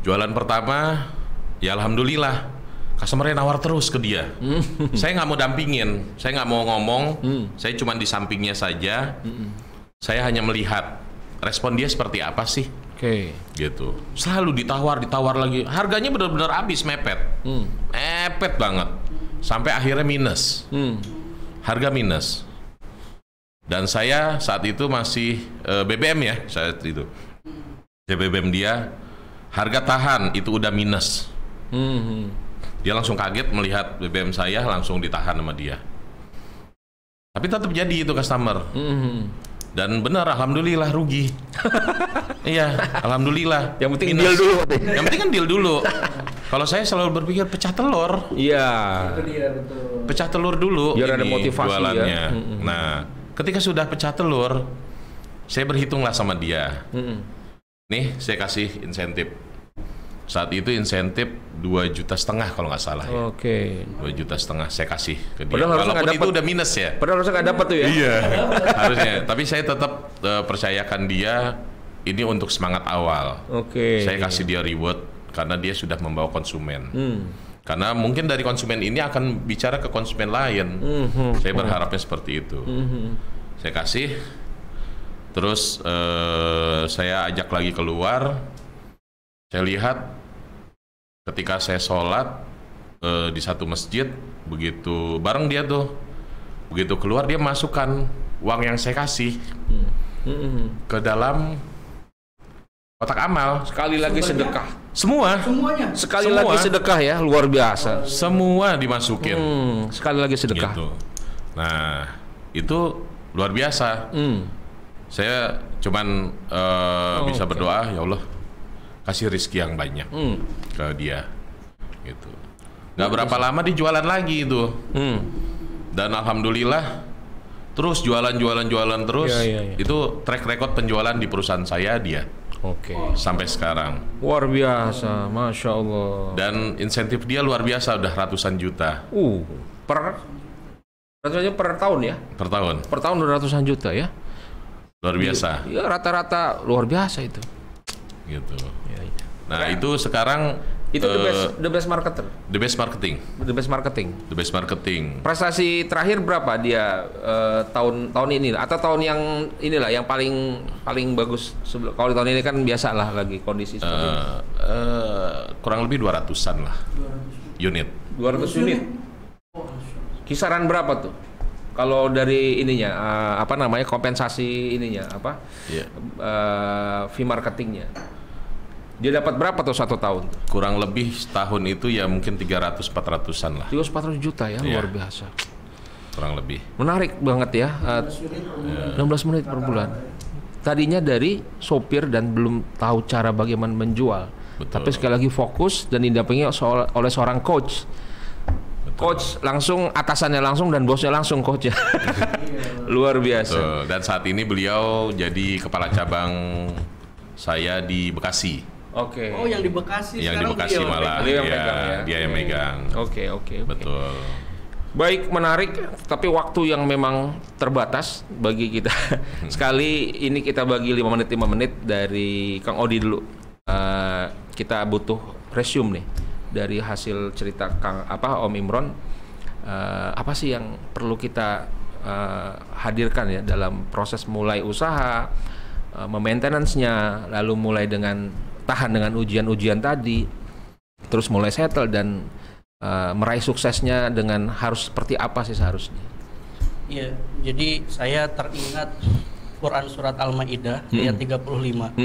Jualan pertama, ya alhamdulillah, customernya nawar terus ke dia. Saya nggak mau dampingin, saya nggak mau ngomong, saya cuma di sampingnya saja. Saya hanya melihat respon dia seperti apa sih. Gitu. Selalu ditawar lagi. Harganya benar-benar habis, mepet. Mepet banget. Sampai akhirnya minus. Harga minus. Dan saya saat itu masih BBM ya, saat itu. BBM dia harga tahan itu udah minus. Dia langsung kaget melihat BBM saya, langsung ditahan sama dia. Tapi tetap jadi itu customer. Dan benar, alhamdulillah rugi. Iya, alhamdulillah. Yang penting deal dulu. Yang penting kan deal dulu. Kalau saya selalu berpikir pecah telur. Iya. Pecah telur dulu. Biar ada motivasi jualannya. ya. Nah, ketika sudah pecah telur, saya berhitunglah sama dia. Nih, saya kasih insentif. Saat itu insentif 2,5 juta kalau nggak salah ya. 2,5 juta saya kasih ke dia. Walaupun itu udah minus ya. Padahal harusnya nggak dapat tuh ya. Iya, harusnya. Tapi saya tetap percayakan dia, ini untuk semangat awal. Saya kasih dia reward karena dia sudah membawa konsumen. Karena mungkin dari konsumen ini akan bicara ke konsumen lain. Saya berharapnya seperti itu. Saya kasih, terus saya ajak lagi keluar. Saya lihat ketika saya sholat di satu masjid, begitu bareng dia tuh, begitu keluar dia masukkan uang yang saya kasih ke dalam kotak amal. Sekali lagi sedekah. Semuanya. Sekali lagi sedekah ya, luar biasa. Semua dimasukin. Sekali lagi sedekah. Gitu. Nah, itu luar biasa. Saya cuman bisa berdoa, ya Allah, kasih rezeki yang banyak ke dia, gitu. Nggak berapa lama dijualan lagi itu, dan alhamdulillah terus jualan terus. Itu track record penjualan di perusahaan saya dia. Sampai sekarang. Luar biasa, masya Allah. Dan insentif dia luar biasa, udah ratusan juta. Per tahun ya? Per tahun. Per tahun udah ratusan juta ya? Luar biasa. Ya rata-rata luar biasa itu. Gitu. Nah, itu sekarang itu the best marketer. The best marketing. The best marketing. The best marketing. Prestasi terakhir berapa dia tahun ini atau tahun yang inilah yang paling bagus sebelum, kalau tahun ini kan biasa lah lagi kondisi seperti ini. Kurang lebih 200-an lah. 200 unit. Kisaran berapa tuh? Kalau dari ininya kompensasi ininya fee marketingnya. Dia dapat berapa tuh satu tahun? Kurang lebih setahun itu ya mungkin 300-400-an lah. 300-400 juta ya, luar biasa. Kurang lebih. Menarik banget ya. 16 menit per bulan. Tadinya dari sopir dan belum tahu cara bagaimana menjual. Betul. Tapi sekali lagi fokus dan didampingi oleh seorang coach. Betul. Coach langsung, atasannya langsung dan bosnya langsung coach ya. Luar biasa. Betul. Dan saat ini beliau jadi kepala cabang saya di Bekasi. Oh, yang di Bekasi. Yang di Bekasi malah. Dia yang megang. Oke. Betul. Baik, menarik. Tapi waktu yang memang terbatas bagi kita. Sekali ini kita bagi 5 menit dari Kang Odi dulu. Kita butuh resume nih dari hasil cerita Om Imron. Apa sih yang perlu kita hadirkan ya dalam proses mulai usaha, maintenance-nya, lalu mulai dengan tahan dengan ujian-ujian tadi, terus mulai settle dan meraih suksesnya dengan harus seperti apa sih seharusnya? Iya, jadi saya teringat Quran surat Al-Maidah ayat 35.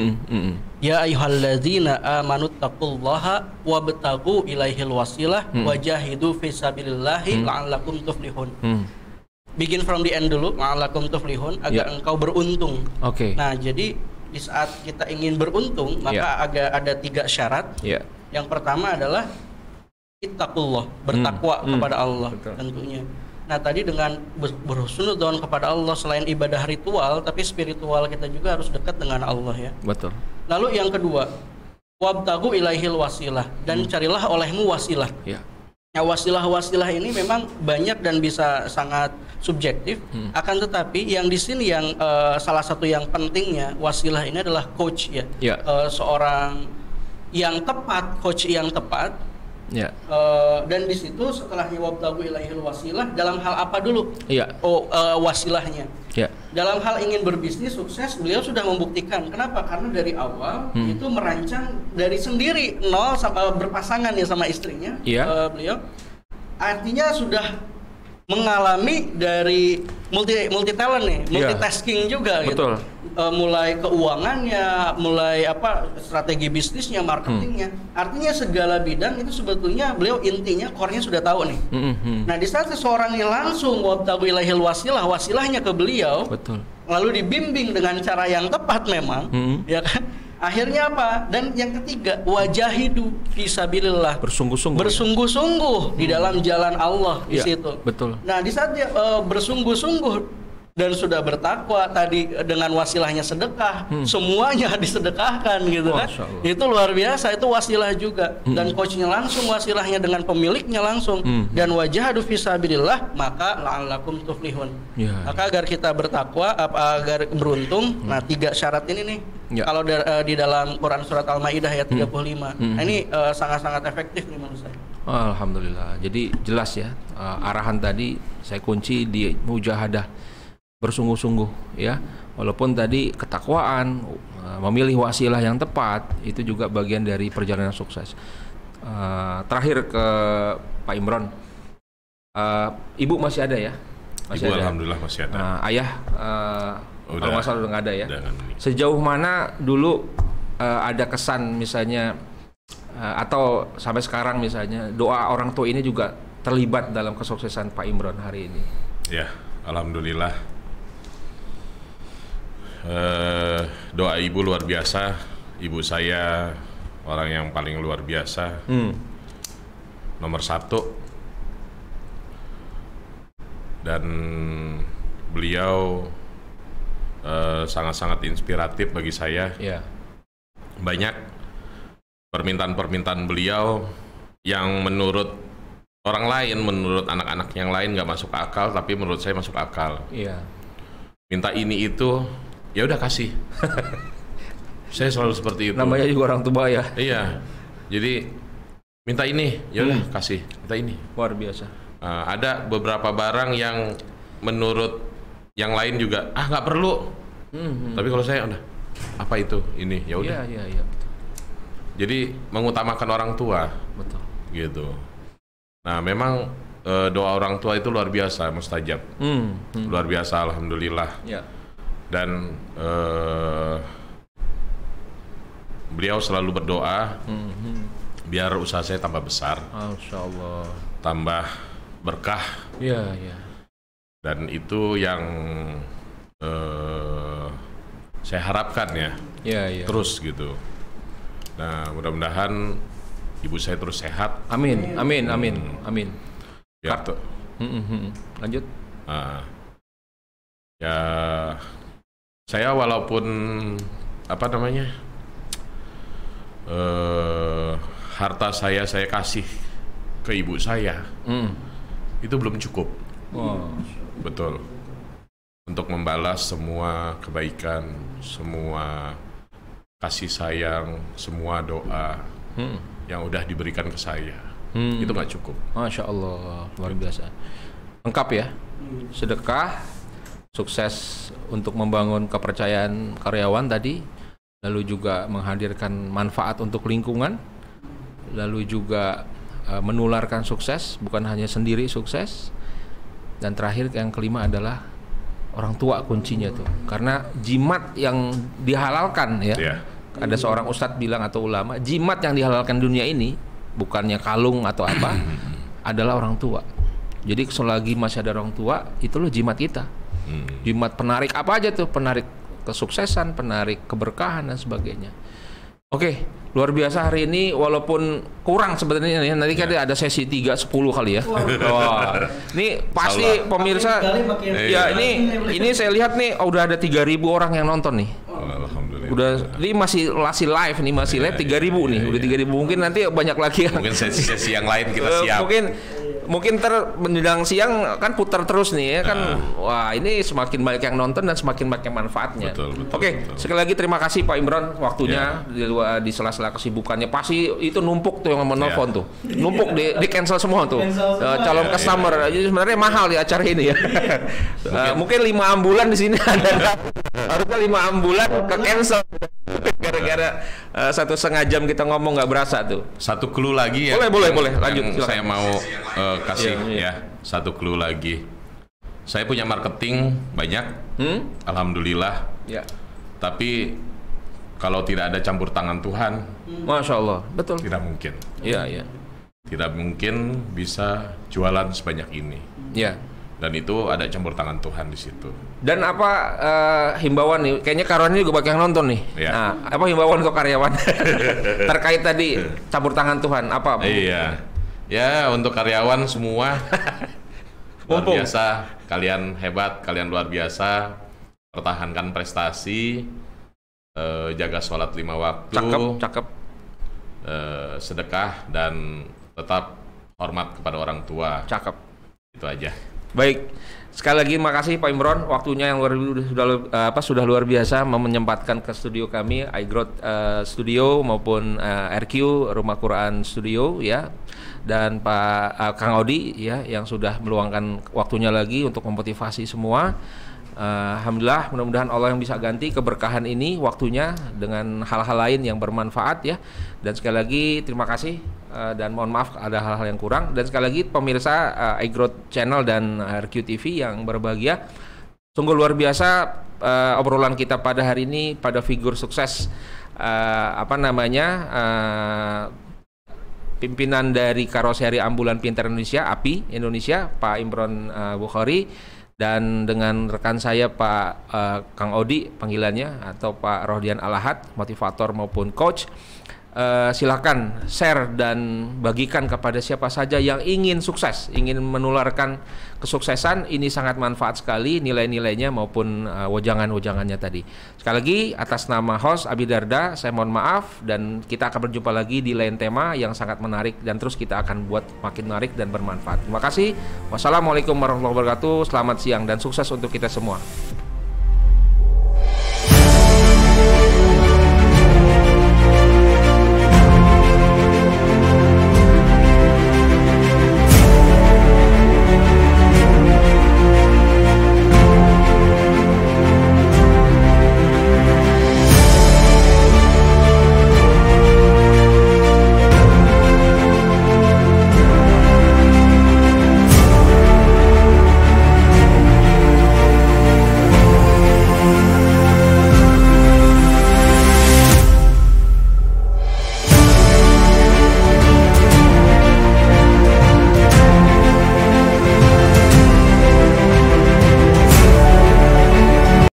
Ya ayyuhalladzina amanu taqullaha wabtaghu ilaihil wasilah wajahidu fisabilillahi la'allakum tuflihun. begin from the end dulu, la'allakum tuflihun, agar engkau beruntung. Nah, jadi di saat kita ingin beruntung, maka ada 3 syarat. Yang pertama adalah ittaqullah, bertakwa kepada Allah. Tentunya. Nah, tadi dengan berhusnudzon kepada Allah, selain ibadah ritual, tapi spiritual kita juga harus dekat dengan Allah ya. Betul. Lalu yang kedua, wabtagu ilaihil wasilah, dan carilah olehmu wasilah. Nah, wasilah-wasilah ini memang banyak dan bisa sangat subjektif. Akan tetapi yang di sini yang salah satu yang pentingnya, wasilah ini adalah coach ya. Seorang yang tepat, coach yang tepat. Dan di situ setelahnya wabtagu ilaihil wasilah, dalam hal apa dulu? Wasilahnya. Dalam hal ingin berbisnis sukses, beliau sudah membuktikan. Kenapa? Karena dari awal itu merancang dari sendiri, nol, sama berpasangan ya sama istrinya. Beliau artinya sudah mengalami dari multi talent nih, multitasking juga. Betul. Gitu. Mulai keuangannya, mulai strategi bisnisnya, marketingnya. Artinya segala bidang itu sebetulnya beliau intinya core-nya sudah tahu nih. Nah, di saat seseorang yang langsung wabtagu ilaihil wasilah, wasilahnya ke beliau, lalu dibimbing dengan cara yang tepat memang, ya kan? Akhirnya apa? Dan yang ketiga, wajahidu fisabilillah, bersungguh-sungguh di dalam jalan Allah di situ. Nah, di saat dia bersungguh-sungguh dan sudah bertakwa tadi, dengan wasilahnya sedekah, semuanya disedekahkan gitu kan. Itu luar biasa, itu wasilah juga. Dan coachnya langsung, wasilahnya dengan pemiliknya langsung. Dan wajahadu fisabilillah, maka la'allakum tuflihun. Maka agar kita bertakwa, agar beruntung. Nah, 3 syarat ini nih. Kalau di dalam Quran surat Al-Maidah ayat 35. Nah, ini sangat-sangat efektif nih menurut saya. Alhamdulillah. Jadi jelas ya, arahan tadi saya kunci di mujahadah, bersungguh-sungguh ya. Walaupun tadi ketakwaan, memilih wasilah yang tepat, itu juga bagian dari perjalanan sukses. Terakhir ke Pak Imron, Ibu masih ada ya? Ibu ada. Alhamdulillah masih ada. Ayah kalau masalah udah nggak ada ya. Sejauh mana dulu ada kesan misalnya, atau sampai sekarang misalnya, doa orang tua ini juga terlibat dalam kesuksesan Pak Imron hari ini? Ya, alhamdulillah. Doa ibu luar biasa. Ibu saya orang yang paling luar biasa, nomor 1. Dan beliau sangat-sangat inspiratif bagi saya. Banyak permintaan-permintaan beliau yang menurut orang lain, menurut anak-anak yang lain nggak masuk akal, tapi menurut saya masuk akal. Minta ini itu, ya udah kasih. Saya selalu seperti itu. Namanya juga orang tua ya. Iya. Jadi minta ini, ya udah kasih. Minta ini. Luar biasa. Ada beberapa barang yang menurut yang lain juga nggak perlu. Tapi kalau saya udah, apa itu? Ini, ya udah. Iya. Jadi mengutamakan orang tua. Betul. Gitu. Nah, memang doa orang tua itu luar biasa, mustajab. Luar biasa, alhamdulillah. Dan beliau selalu berdoa biar usaha saya tambah besar, Masya Allah, tambah berkah. Dan itu yang saya harapkan ya. Terus gitu. Nah, mudah-mudahan ibu saya terus sehat. Amin. Ya, lanjut. Ya, saya walaupun harta saya kasih ke ibu saya, itu belum cukup. Betul. Untuk membalas semua kebaikan, semua kasih sayang, semua doa yang udah diberikan ke saya, itu nggak cukup. Masya Allah, luar biasa. Lengkap ya, sedekah, sukses untuk membangun kepercayaan karyawan tadi, lalu juga menghadirkan manfaat untuk lingkungan, lalu juga menularkan sukses, bukan hanya sendiri sukses, dan terakhir yang kelima adalah orang tua kuncinya tuh, karena jimat yang dihalalkan ya. Ada seorang ustadz bilang atau ulama, jimat yang dihalalkan dunia ini bukannya kalung atau apa, adalah orang tua. Jadi selagi masih ada orang tua, itu loh jimat kita. Jimat penarik apa aja tuh? Penarik kesuksesan, penarik keberkahan dan sebagainya. Oke, luar biasa hari ini, walaupun kurang sebenarnya ya. Nanti kan ada sesi 3-10 kali ya. Wah. Ini pasti pemirsa ya, ini saya lihat nih udah ada 3.000 orang yang nonton nih. Alhamdulillah. Udah ini masih live nih, masih live 3.000 nih. Udah 3.000, mungkin nanti banyak lagi. Mungkin sesi yang lain kita siap. Mungkin menjelang siang kan putar terus nih ya kan. Wah, ini semakin banyak yang nonton dan semakin banyak manfaatnya. Oke, sekali lagi terima kasih Pak Imron waktunya di sela-sela kesibukannya. Pasti itu numpuk tuh yang menelpon tuh. Numpuk di cancel semua tuh. Calon customer. Jadi sebenarnya mahal di acara ini ya. Mungkin 5 ambulan di sini ada. Harusnya 5 ambulan ke cancel. Gara-gara 1,5 jam kita ngomong nggak berasa tuh. Satu clue lagi ya. Boleh lanjut. Saya mau kasih ya satu clue lagi. Saya punya marketing banyak, alhamdulillah. Ya. Tapi kalau tidak ada campur tangan Tuhan, Masya Allah, betul. Tidak mungkin. Iya. Tidak mungkin bisa jualan sebanyak ini. Ya. Dan itu ada campur tangan Tuhan di situ. Dan apa himbauan nih? Kayaknya karyawan juga banyak yang nonton nih. Ya. Nah, apa himbauan untuk karyawan terkait tadi campur tangan Tuhan? Apa? Iya. Ya, untuk karyawan semua luar biasa, kalian hebat, kalian luar biasa, pertahankan prestasi, jaga sholat 5 waktu, cakep. Sedekah dan tetap hormat kepada orang tua. Cakep. Itu aja. Baik. Sekali lagi makasih Pak Imron, waktunya yang sudah luar biasa menyempatkan ke studio kami, iGrowth Studio maupun RQ Rumah Quran Studio ya. Dan Pak Kang Odi ya yang sudah meluangkan waktunya lagi untuk memotivasi semua. Alhamdulillah, mudah-mudahan Allah yang bisa ganti keberkahan ini waktunya dengan hal-hal lain yang bermanfaat ya. Dan sekali lagi terima kasih dan mohon maaf ada hal-hal yang kurang. Dan sekali lagi pemirsa iGrowth Channel dan RQ TV yang berbahagia, sungguh luar biasa obrolan kita pada hari ini pada figur sukses pimpinan dari Karoseri Ambulan Pintar Indonesia API Indonesia, Pak Imron Bukhari, dan dengan rekan saya Pak Kang Odi panggilannya, atau Pak Rohdian Al-Ahad, motivator maupun coach. Silakan share dan bagikan kepada siapa saja yang ingin sukses, ingin menularkan kesuksesan. Ini sangat manfaat sekali nilai-nilainya maupun wejangan-wejangannya tadi. Sekali lagi atas nama host Abi Darda, saya mohon maaf, dan kita akan berjumpa lagi di lain tema yang sangat menarik dan terus kita akan buat makin menarik dan bermanfaat. Terima kasih. Wassalamualaikum warahmatullahi wabarakatuh. Selamat siang dan sukses untuk kita semua.